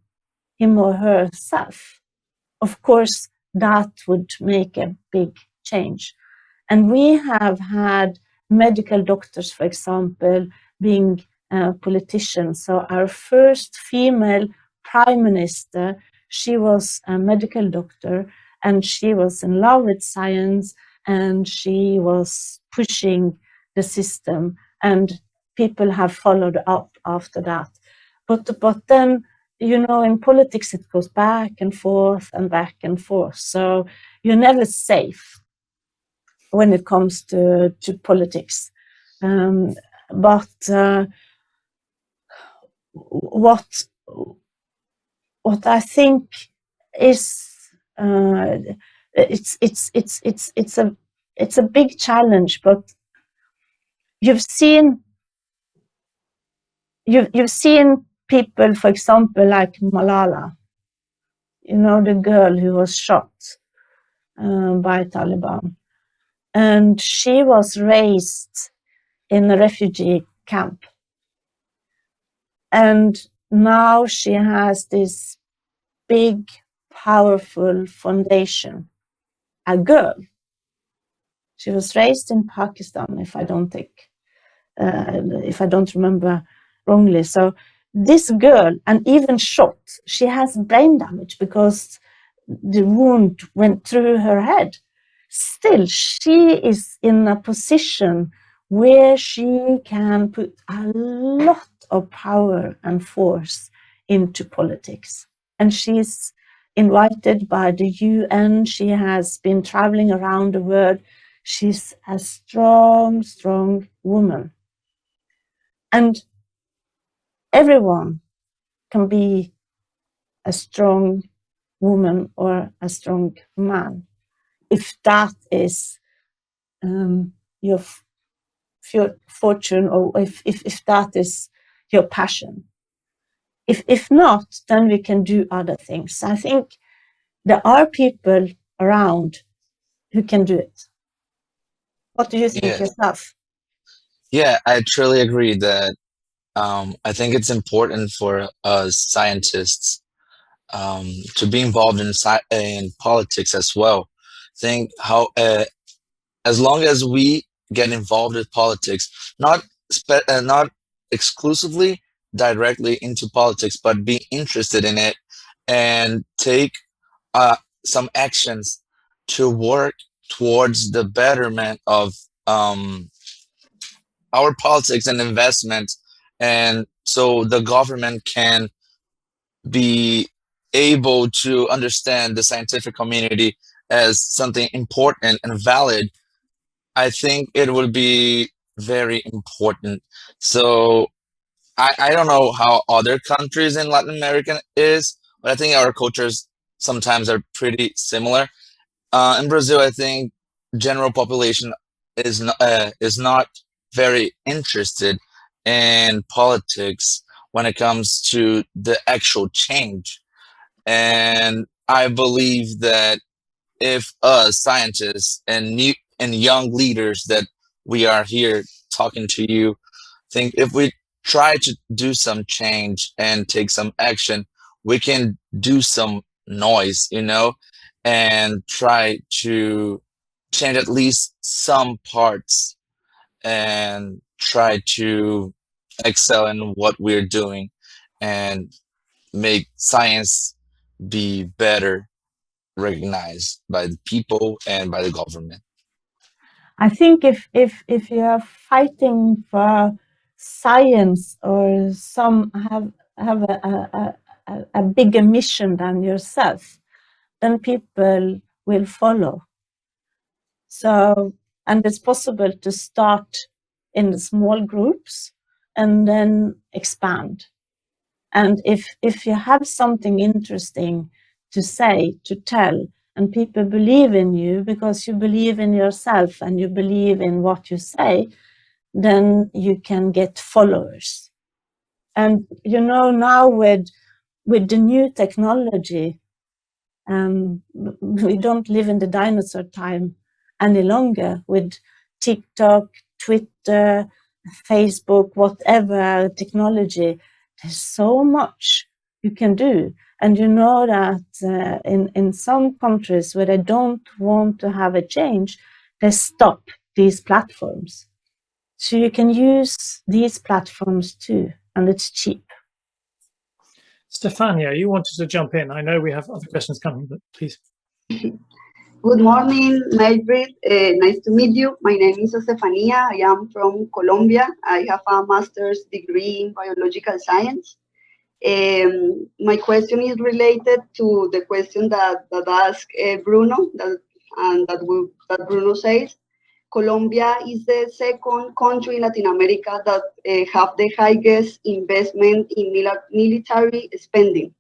him or herself, of course, that would make a big change. And we have had medical doctors, for example, being politicians. So our first female prime minister, she was a medical doctor, and she was in love with science, and she was pushing the system, and people have followed up after that. But then, you know, in politics, it goes back and forth and back and forth. So you're never safe when it comes to politics. But what I think is it's a big challenge. But you've seen people, for example, like Malala, you know, the girl who was shot by Taliban. And she was raised in a refugee camp. And now she has this big, powerful foundation. A girl. She was raised in Pakistan, if I don't remember wrongly. So this girl, and even shot, she has brain damage because the wound went through her head. Still, she is in a position where she can put a lot of power and force into politics. And she's invited by the UN. She has been traveling around the world. She's a strong, strong woman. And everyone can be a strong woman or a strong man, if that is your fortune, or if that is your passion. If not, then we can do other things. I think there are people around who can do it. What do you think yourself? Yeah, I truly agree that I think it's important for us scientists to be involved in politics as well. Think how as long as we get involved with politics, not exclusively directly into politics, but be interested in it and take some actions to work towards the betterment of our politics and investment, and so the government can be able to understand the scientific community as something important and valid. I think it would be very important. So I don't know how other countries in Latin America is, but I think our cultures sometimes are pretty similar. In Brazil, I think general population is not very interested in politics when it comes to the actual change. And I believe that if us scientists and young leaders that we are here talking to you, think if we try to do some change and take some action, we can do some noise, and try to change at least some parts and try to excel in what we're doing and make science be better recognized by the people and by the government. I think if you are fighting for science or some have a bigger mission than yourself, then people will follow. So, and it's possible to start in the small groups and then expand. And if you have something interesting to say, to tell, and people believe in you because you believe in yourself and you believe in what you say, then you can get followers. And now with the new technology, we don't live in the dinosaur time any longer with TikTok, Twitter, Facebook, whatever technology. There's so much you can do. And you know that in some countries where they don't want to have a change, they stop these platforms. So you can use these platforms too, and it's cheap. Stefania, you wanted to jump in. I know we have other questions coming, but please. Good morning, May-Britt. Nice to meet you. My name is Stefania. I am from Colombia. I have a master's degree in biological science. My question is related to the question that asked Bruno, that Bruno says. Colombia is the second country in Latin America that have the highest investment in military spending.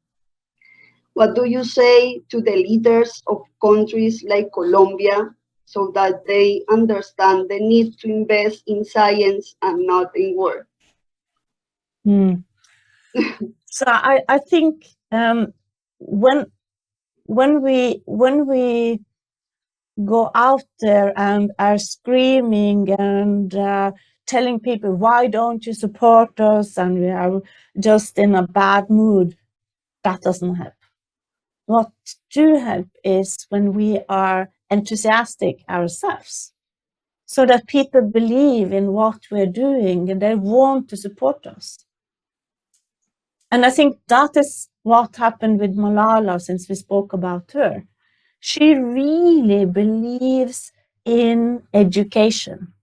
What do you say to the leaders of countries like Colombia so that they understand the need to invest in science and not in war? So I think when we go out there and are screaming and telling people, why don't you support us, and we are just in a bad mood, that doesn't help. What do help is when we are enthusiastic ourselves, so that people believe in what we're doing and they want to support us. And I think that is what happened with Malala, since we spoke about her. She really believes in education.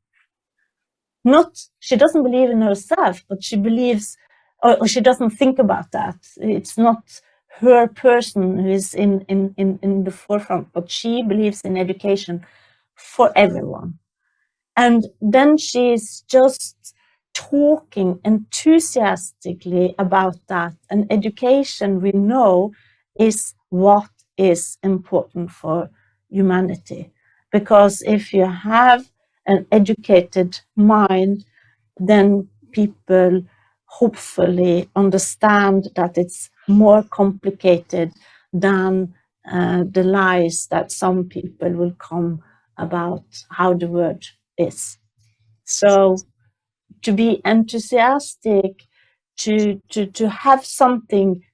She doesn't believe in herself, but she believes, or she doesn't think about that. It's not her person who is in the forefront, but she believes in education for everyone. And then she's just talking enthusiastically about that. And education, we know, is what is important for humanity. Because if you have an educated mind, then people hopefully understand that it's more complicated than the lies that some people will come about how the world is. So to be enthusiastic, to have something,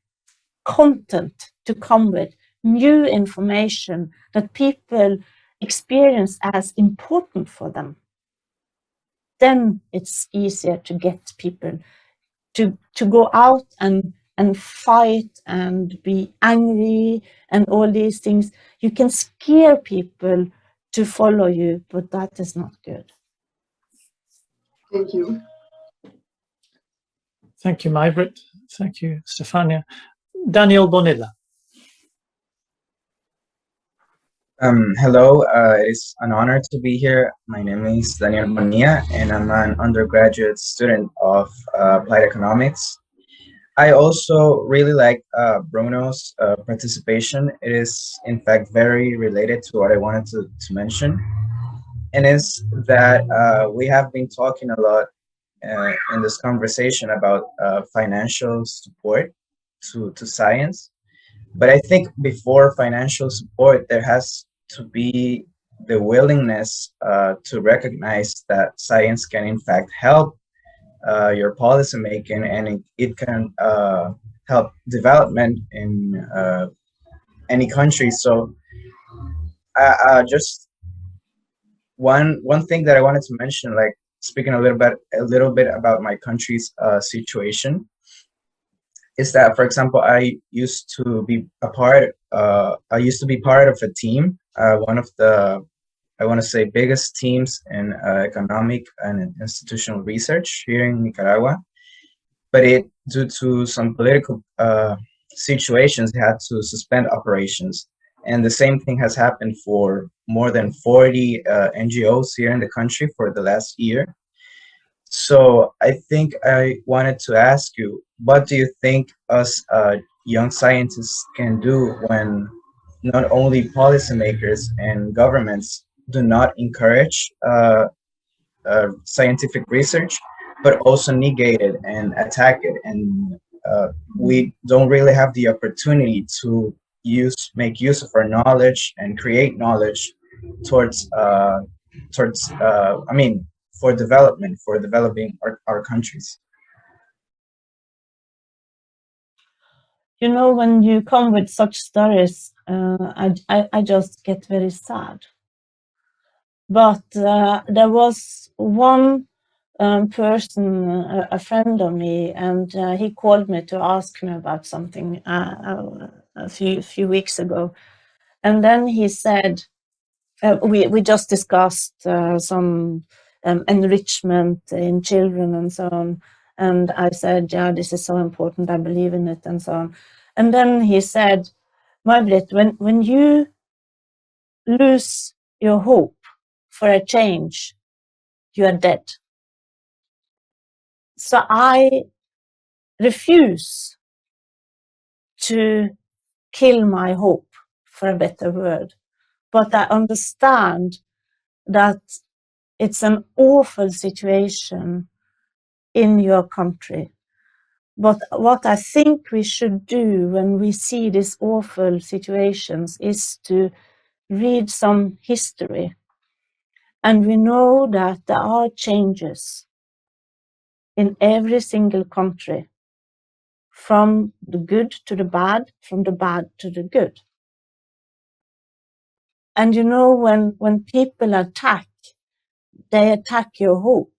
content to come with, new information that people experience as important for them. then it's easier to get people to go out and fight and be angry and all these things. You can scare people to follow you, but that is not good. Thank you. Thank you, May-Britt. Thank you, Stefania. Daniel Bonilla. Hello, it's an honor to be here. My name is Daniel Bonilla, and I'm an undergraduate student of applied economics. I also really like Bruno's participation. It is, in fact, very related to what I wanted to mention, and is that we have been talking a lot in this conversation about financial support to science. But I think before financial support, there has to be the willingness to recognize that science can in fact help your policy making, and it can help development in any country. So just one thing that I wanted to mention, like speaking a little bit about my country's situation, is that, for example, I used to be part of a team, one of the, I want to say, biggest teams in economic and institutional research here in Nicaragua. But due to some political situations, had to suspend operations. And the same thing has happened for more than 40 NGOs here in the country for the last year. So I think I wanted to ask you, what do you think us young scientists can do when not only policymakers and governments do not encourage scientific research, but also negate it and attack it, and we don't really have the opportunity to make use of our knowledge and create knowledge towards for development, for developing our countries. You know, when you come with such stories, I just get very sad. But there was one person, a friend of me, and he called me to ask me about something a few weeks ago. And then he said, we just discussed some enrichment in children and so on. And I said, yeah, this is so important, I believe in it, and so on. And then he said, May-Britt, when you lose your hope for a change, you are dead. So I refuse to kill my hope, for a better word. But I understand that it's an awful situation in your country. But what I think we should do when we see these awful situations is to read some history. And we know that there are changes in every single country, from the good to the bad, from the bad to the good. And you know, when people attack, they attack your hope.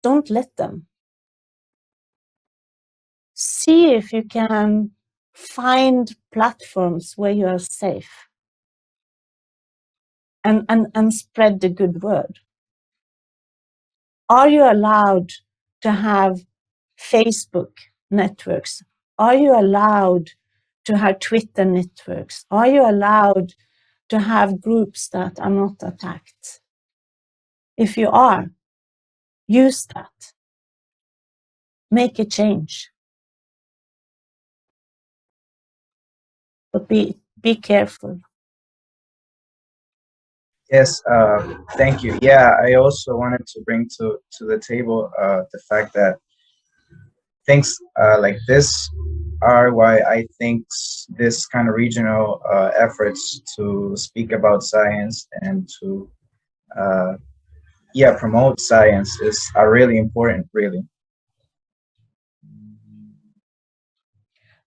Don't let them. See if you can find platforms where you are safe and spread the good word. Are you allowed to have Facebook networks? Are you allowed to have Twitter networks? Are you allowed to have groups that are not attacked? If you are, use that. Make a change. But be careful. Yes, thank you. Yeah, I also wanted to bring to the table the fact that things like this are why I think this kind of regional efforts to speak about science and to promote science are really important, really.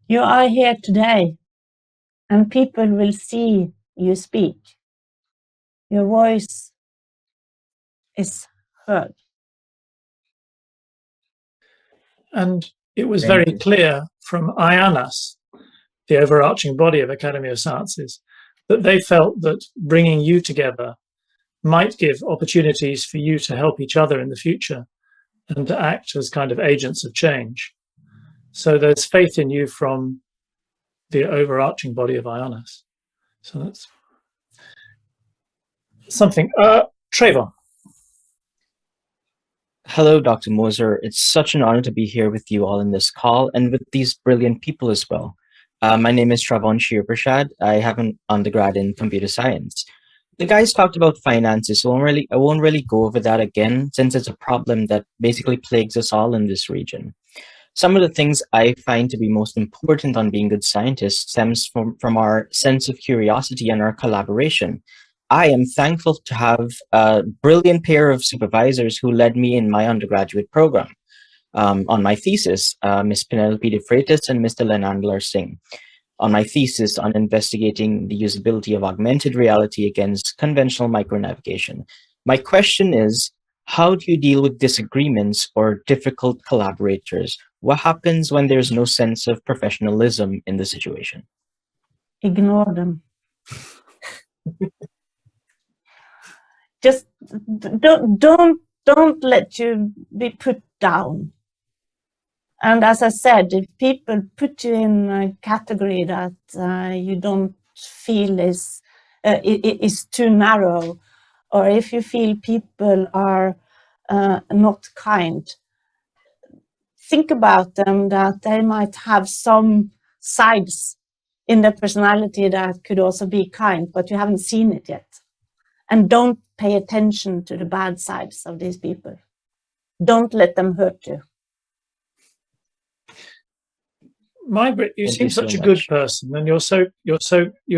You are here today, and people will see you speak. Your voice is heard. And it was Thank very you. clear from IANAS, the overarching body of Academy of Sciences, that they felt that bringing you together might give opportunities for you to help each other in the future and to act as kind of agents of change. So there's faith in you from the overarching body of IANAS. So that's something. Trayvon. Hello, Dr. Moser. It's such an honor to be here with you all in this call and with these brilliant people as well. My name is Travon Shirprashad. I have an undergrad in computer science. The guys talked about finances, so I won't really go over that again, since it's a problem that basically plagues us all in this region. Some of the things I find to be most important on being good scientists stems from our sense of curiosity and our collaboration. I am thankful to have a brilliant pair of supervisors who led me in my undergraduate program. On my thesis, Ms. Penelope de Freitas and Mr. Lenandler Singh. On my thesis on investigating the usability of augmented reality against conventional micronavigation. My question is, how do you deal with disagreements or difficult collaborators? What happens when there's no sense of professionalism in the situation? Ignore them. Just don't let you be put down. And as I said, if people put you in a category that you don't feel is too narrow, or if you feel people are not kind, think about them, that they might have some sides in their personality that could also be kind, but you haven't seen it yet. And don't pay attention to the bad sides of these people. Don't let them hurt you. May-Britt, you seem such a good person, and you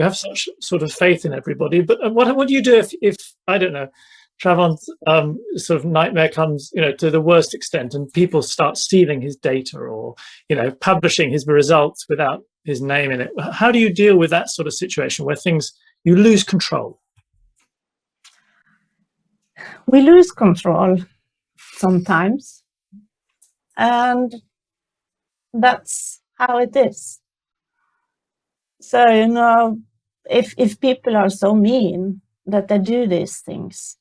have such sort of faith in everybody. But what do you do if I don't know, Travon's sort of nightmare comes, to the worst extent, and people start stealing his data or publishing his results without his name in it? How do you deal with that sort of situation where you lose control? We lose control sometimes, and that's how it is. So, if people are so mean that they do these things,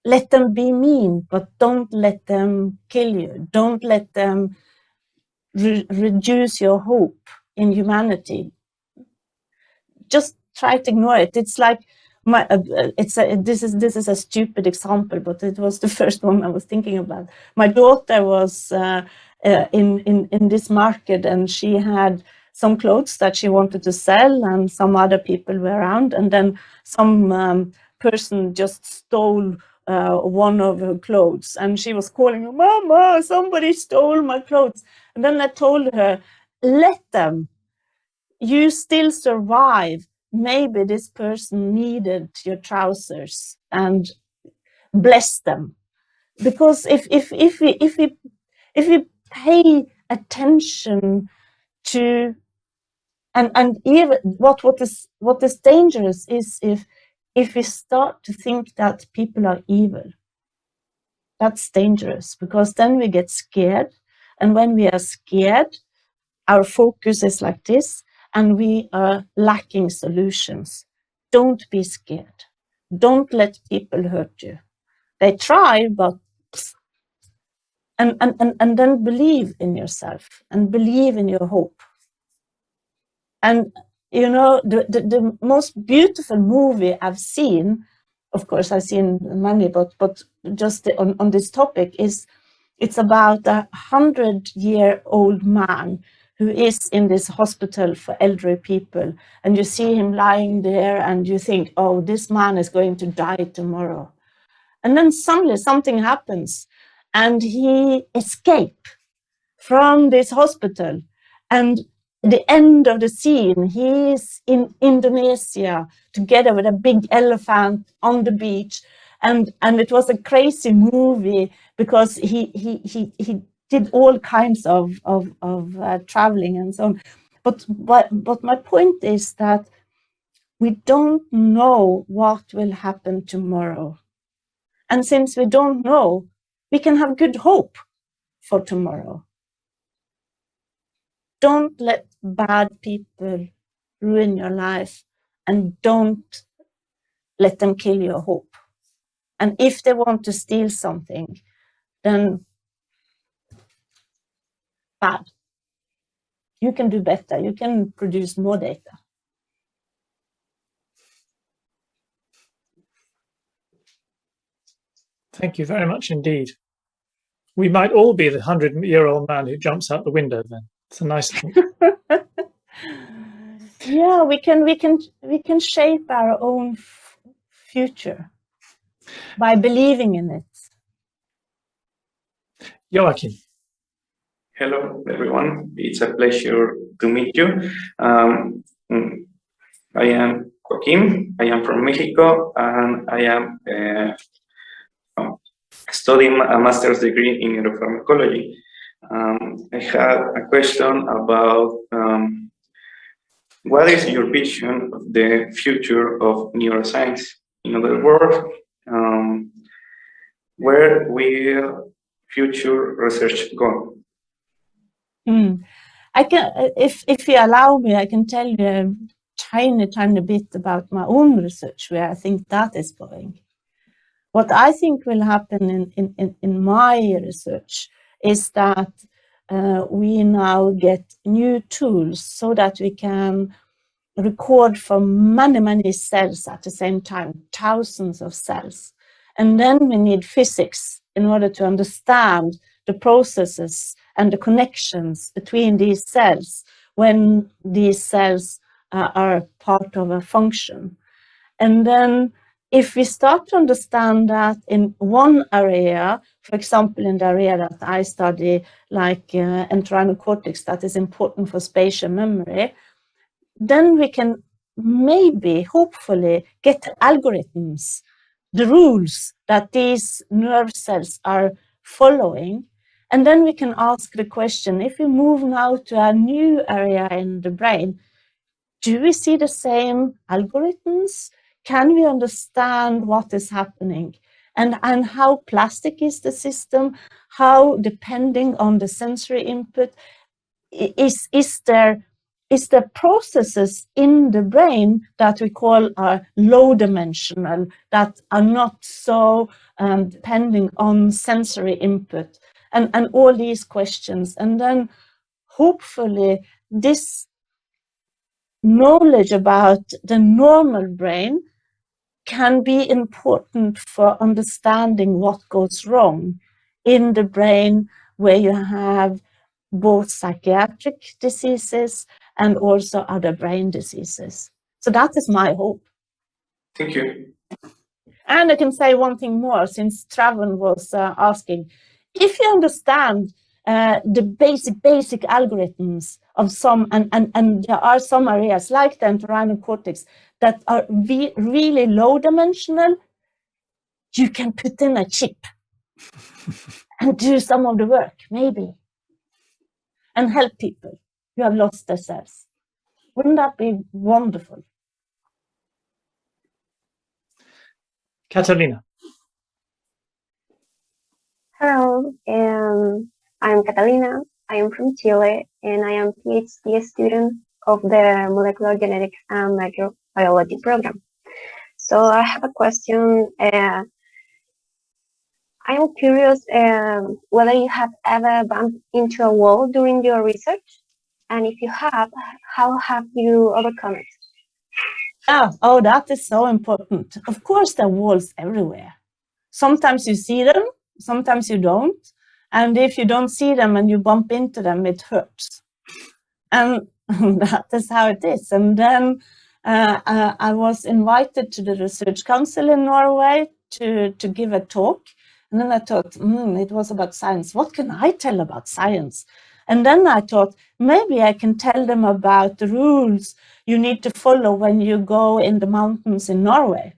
let them be mean, but don't let them kill you. Don't let them reduce your hope in humanity. Just try to ignore it. It's like this is a stupid example, but it was the first one I was thinking about. My daughter was in this market, and she had some clothes that she wanted to sell, and some other people were around, and then some person just stole one of her clothes, and she was calling her, "Mama, somebody stole my clothes." And then I told her, let them. You still survive. Maybe this person needed your trousers, and bless them. Because if we pay attention to and even what is dangerous is if we start to think that people are evil. That's dangerous, because then we get scared, and when we are scared, our focus is like this, and we are lacking solutions. Don't be scared. Don't let people hurt you. They try, but and then believe in yourself and believe in your hope. And the most beautiful movie I've seen, of course I've seen many, but just on this topic, it's about a 100-year-old man who is in this hospital for elderly people, and you see him lying there, and you think, oh, this man is going to die tomorrow. And then suddenly something happens, and he escapes from this hospital, and the end of the scene, he's in Indonesia together with a big elephant on the beach, and it was a crazy movie because he did all kinds of traveling and so on. But my point is that we don't know what will happen tomorrow, and since we don't know, we can have good hope. for tomorrow. Don't let bad people ruin your life, and don't let them kill your hope. And if they want to steal something, then bad. You can do better. You can produce more data. Thank you very much indeed. We might all be the 100-year-old man who jumps out the window then. It's a nice thing. Yeah, we can shape our own future by believing in it. Joachim. Hello, everyone. It's a pleasure to meet you. I am Joaquim. I am from Mexico, and I am studying a master's degree in neuropharmacology. I have a question about what is your vision of the future of neuroscience? In other words, where will future research go? I can, if you allow me, I can tell you a tiny bit about my own research, where I think that is going. What I think will happen in my research is that we now get new tools so that we can record from many cells at the same time, thousands of cells. And then we need physics in order to understand the processes and the connections between these cells when these cells are part of a function. And then if we start to understand that in one area, for example, in the area that I study, like entorhinal cortex, that is important for spatial memory, then we can maybe, hopefully, get algorithms, the rules that these nerve cells are following. And then we can ask the question, if we move now to a new area in the brain, do we see the same algorithms? Can we understand what is happening? And how plastic is the system? How, depending on the sensory input, is there processes in the brain that we call low dimensional, that are not so depending on sensory input, and all these questions. And then hopefully this knowledge about the normal brain can be important for understanding what goes wrong in the brain, where you have both psychiatric diseases and also other brain diseases. So that is my hope. Thank you. And I can say one thing more, since Traven was asking. If you understand the basic algorithms of some, and there are some areas like the entorhinal cortex that are really low dimensional, you can put in a chip and do some of the work, maybe, and help people who have lost their cells. Wouldn't that be wonderful? Catalina. Hello, I'm Catalina. I am from Chile, and I am PhD student of the Molecular Genetics and Microbiology program. So I have a question. I am curious whether you have ever bumped into a wall during your research, and if you have, how have you overcome it? Yeah, oh, that is so important. Of course, there are walls everywhere. Sometimes you see them, sometimes you don't. And if you don't see them and you bump into them, it hurts. And that is how it is. And then I was invited to the Research Council in Norway to give a talk. And then I thought, it was about science. What can I tell about science? And then I thought, maybe I can tell them about the rules you need to follow when you go in the mountains in Norway.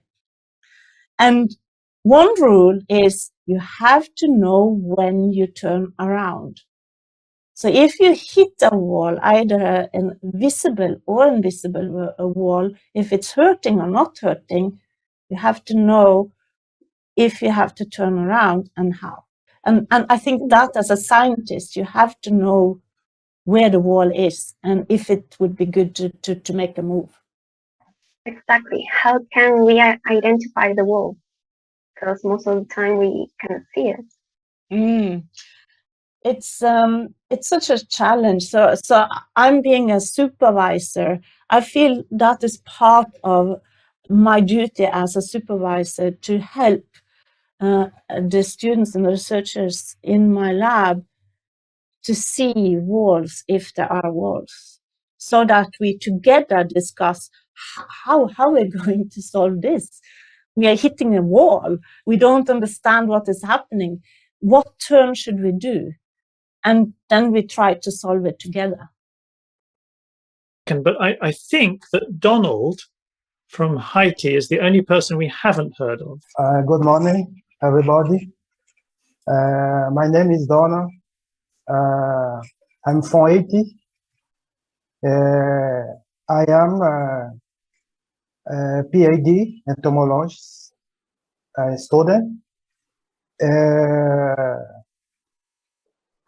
And one rule is you have to know when you turn around. So if you hit a wall, either an visible or invisible wall, if it's hurting or not hurting, you have to know if you have to turn around and how. And I think that as a scientist, you have to know where the wall is and if it would be good to make a move. Exactly. How can we identify the wall? Because most of the time we cannot see it. It's such a challenge. So I'm being a supervisor. I feel that is part of my duty as a supervisor to help the students and the researchers in my lab to see walls if there are walls, so that we together discuss how we're going to solve this. We are hitting a wall. We don't understand what is happening. What turn should we do? And then we try to solve it together. But I think that Donald from Haiti is the only person we haven't heard of. Good morning, everybody. My name is Donna. I'm from Haiti. I am a PhD entomologist student.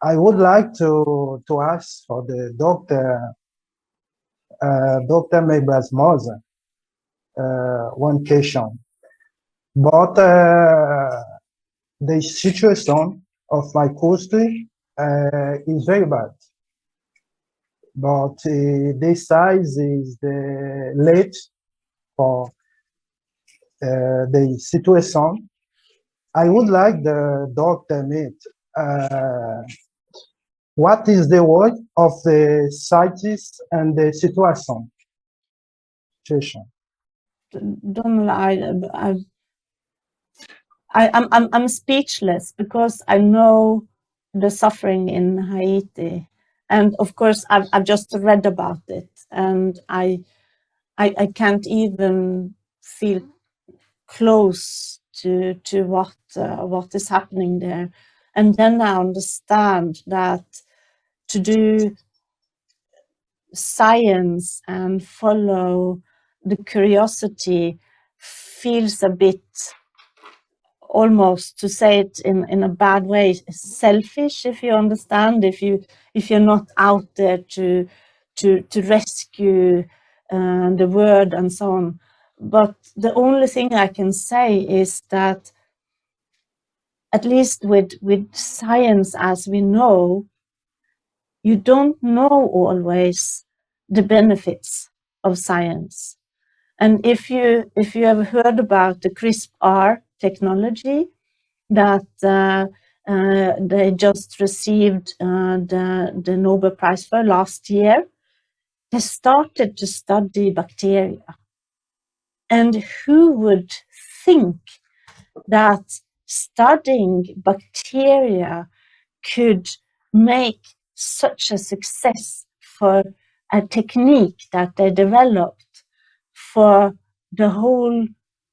I would like to ask for the Dr. May-Britt Moser one question. But the situation of my country is very bad. But this size is the late for the situation. I would like the doctor meet. What is the word of the scientists and the situation? Donald, I'm speechless because I know the suffering in Haiti, and of course I've just read about it, and I can't even feel close to what is happening there. And then I understand that to do science and follow the curiosity feels a bit, almost, to say it in a bad way, selfish, if you understand, if you're not out there to rescue the world and so on. But the only thing I can say is that at least with science as we know, you don't know always the benefits of science. And if you have heard about the CRISPR technology that they just received the Nobel Prize for last year, they started to study bacteria. And who would think that studying bacteria could make such a success for a technique that they developed for the whole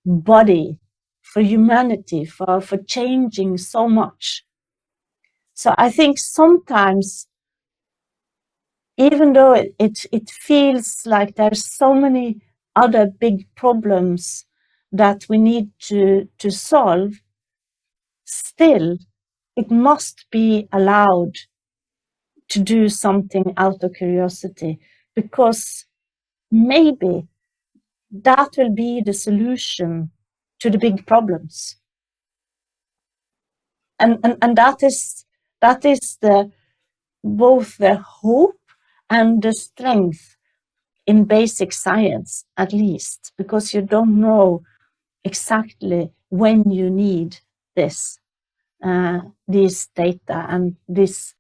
body, for humanity, for changing so much. So I think sometimes, even though it feels like there's so many other big problems that we need to solve, still it must be allowed to do something out of curiosity, because maybe that will be the solution to the big problems. And that is both the hope and the strength in basic science, at least, because you don't know exactly when you need this data and this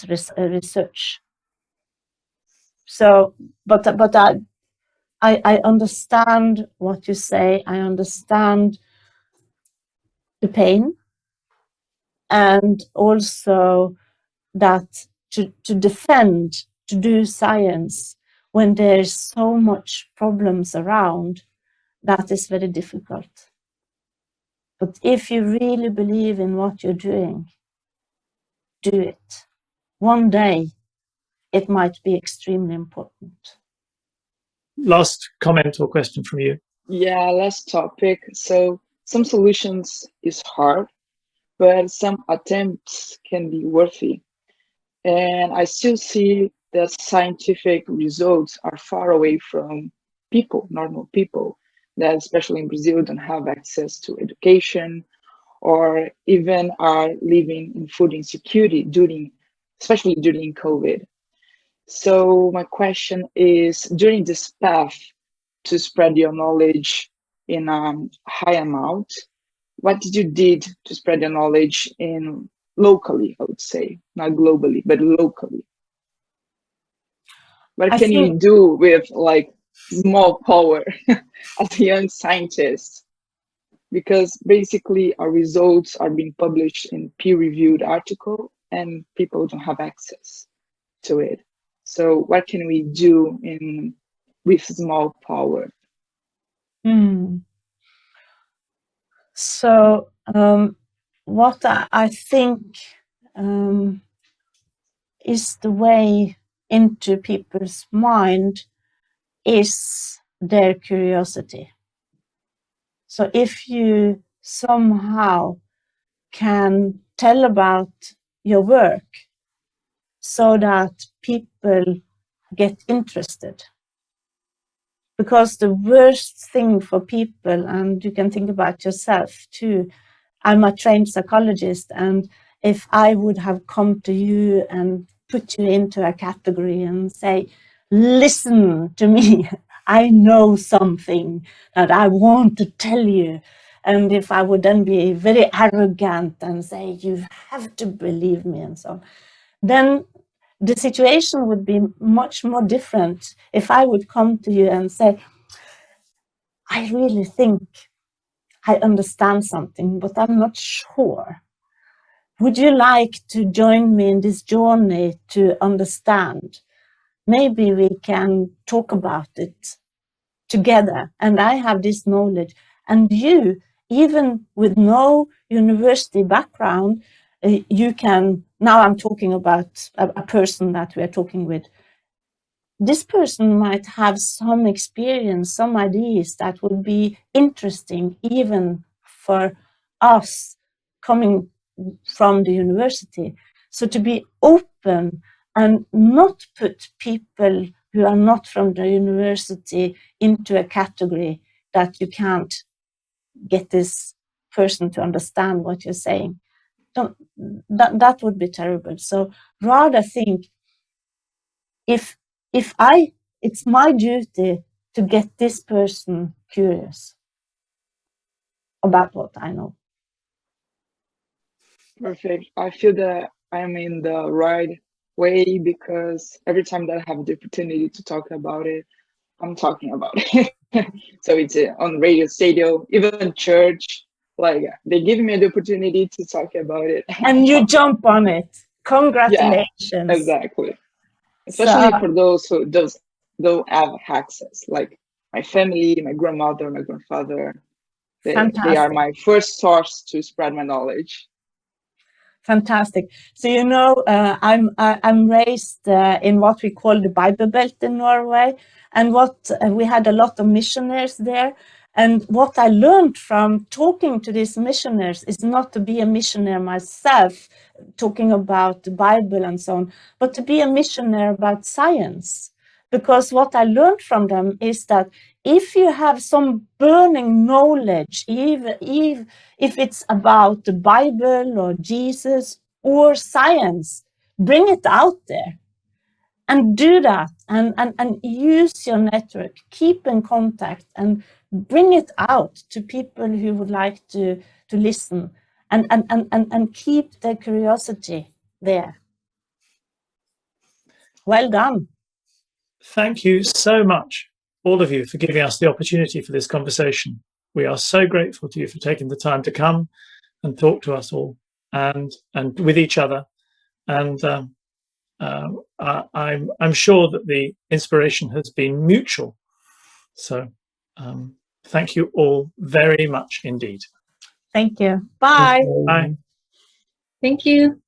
research. So, but I understand what you say. I understand the pain, and also that to defend, to do science when there's so much problems around, that is very difficult. But if you really believe in what you're doing, do it. One day, it might be extremely important. Last comment or question from you. Yeah, last topic. So some solutions is hard, but some attempts can be worthy. And I still see that scientific results are far away from people, normal people, that especially in Brazil don't have access to education or even are living in food insecurity especially during COVID. So my question is, during this path to spread your knowledge in a high amount, what did you did to spread your knowledge in locally, I would say, not globally, but locally? What can you do with like small power as a young scientist? Because basically our results are being published in peer-reviewed article and people don't have access to it. So what can we do with small power? So what I think is the way into people's mind is their curiosity. So if you somehow can tell about your work so that people get interested. Because the worst thing for people, and you can think about yourself too, I'm a trained psychologist, and if I would have come to you and put you into a category and say, listen to me, I know something that I want to tell you. And if I would then be very arrogant and say, you have to believe me and so on, then the situation would be much more different if I would come to you and say, I really think I understand something, but I'm not sure. Would you like to join me in this journey to understand? Maybe we can talk about it together, and I have this knowledge. And you, even with no university background, you can, now I'm talking about a person that we are talking with, this person might have some experience, some ideas that would be interesting even for us coming from the university. So to be open and not put people who are not from the university into a category that you can't get this person to understand what you're saying. That would be terrible. So rather think, it's my duty to get this person curious about what I know. Perfect. I feel that I'm in the right way because every time that I have the opportunity to talk about it, I'm talking about it. So it's on radio, stadium, even church, like they give me the opportunity to talk about it. And you jump on it. Congratulations. Yeah, exactly. Especially for those who don't have access, like my family, my grandmother, my grandfather. They are my first source to spread my knowledge. Fantastic. So, you know, I'm raised in what we call the Bible Belt in Norway, and we had a lot of missionaries there. And what I learned from talking to these missionaries is not to be a missionary myself, talking about the Bible and so on, but to be a missionary about science. Because what I learned from them is that if you have some burning knowledge, even if it's about the Bible or Jesus or science, bring it out there and do that and use your network, keep in contact and bring it out to people who would like to listen and keep their curiosity there. Well done. Thank you so much, all of you, for giving us the opportunity for this conversation. We are so grateful to you for taking the time to come and talk to us all and with each other. And I'm sure that the inspiration has been mutual. So thank you all very much indeed. Thank you. Bye. Bye. Thank you.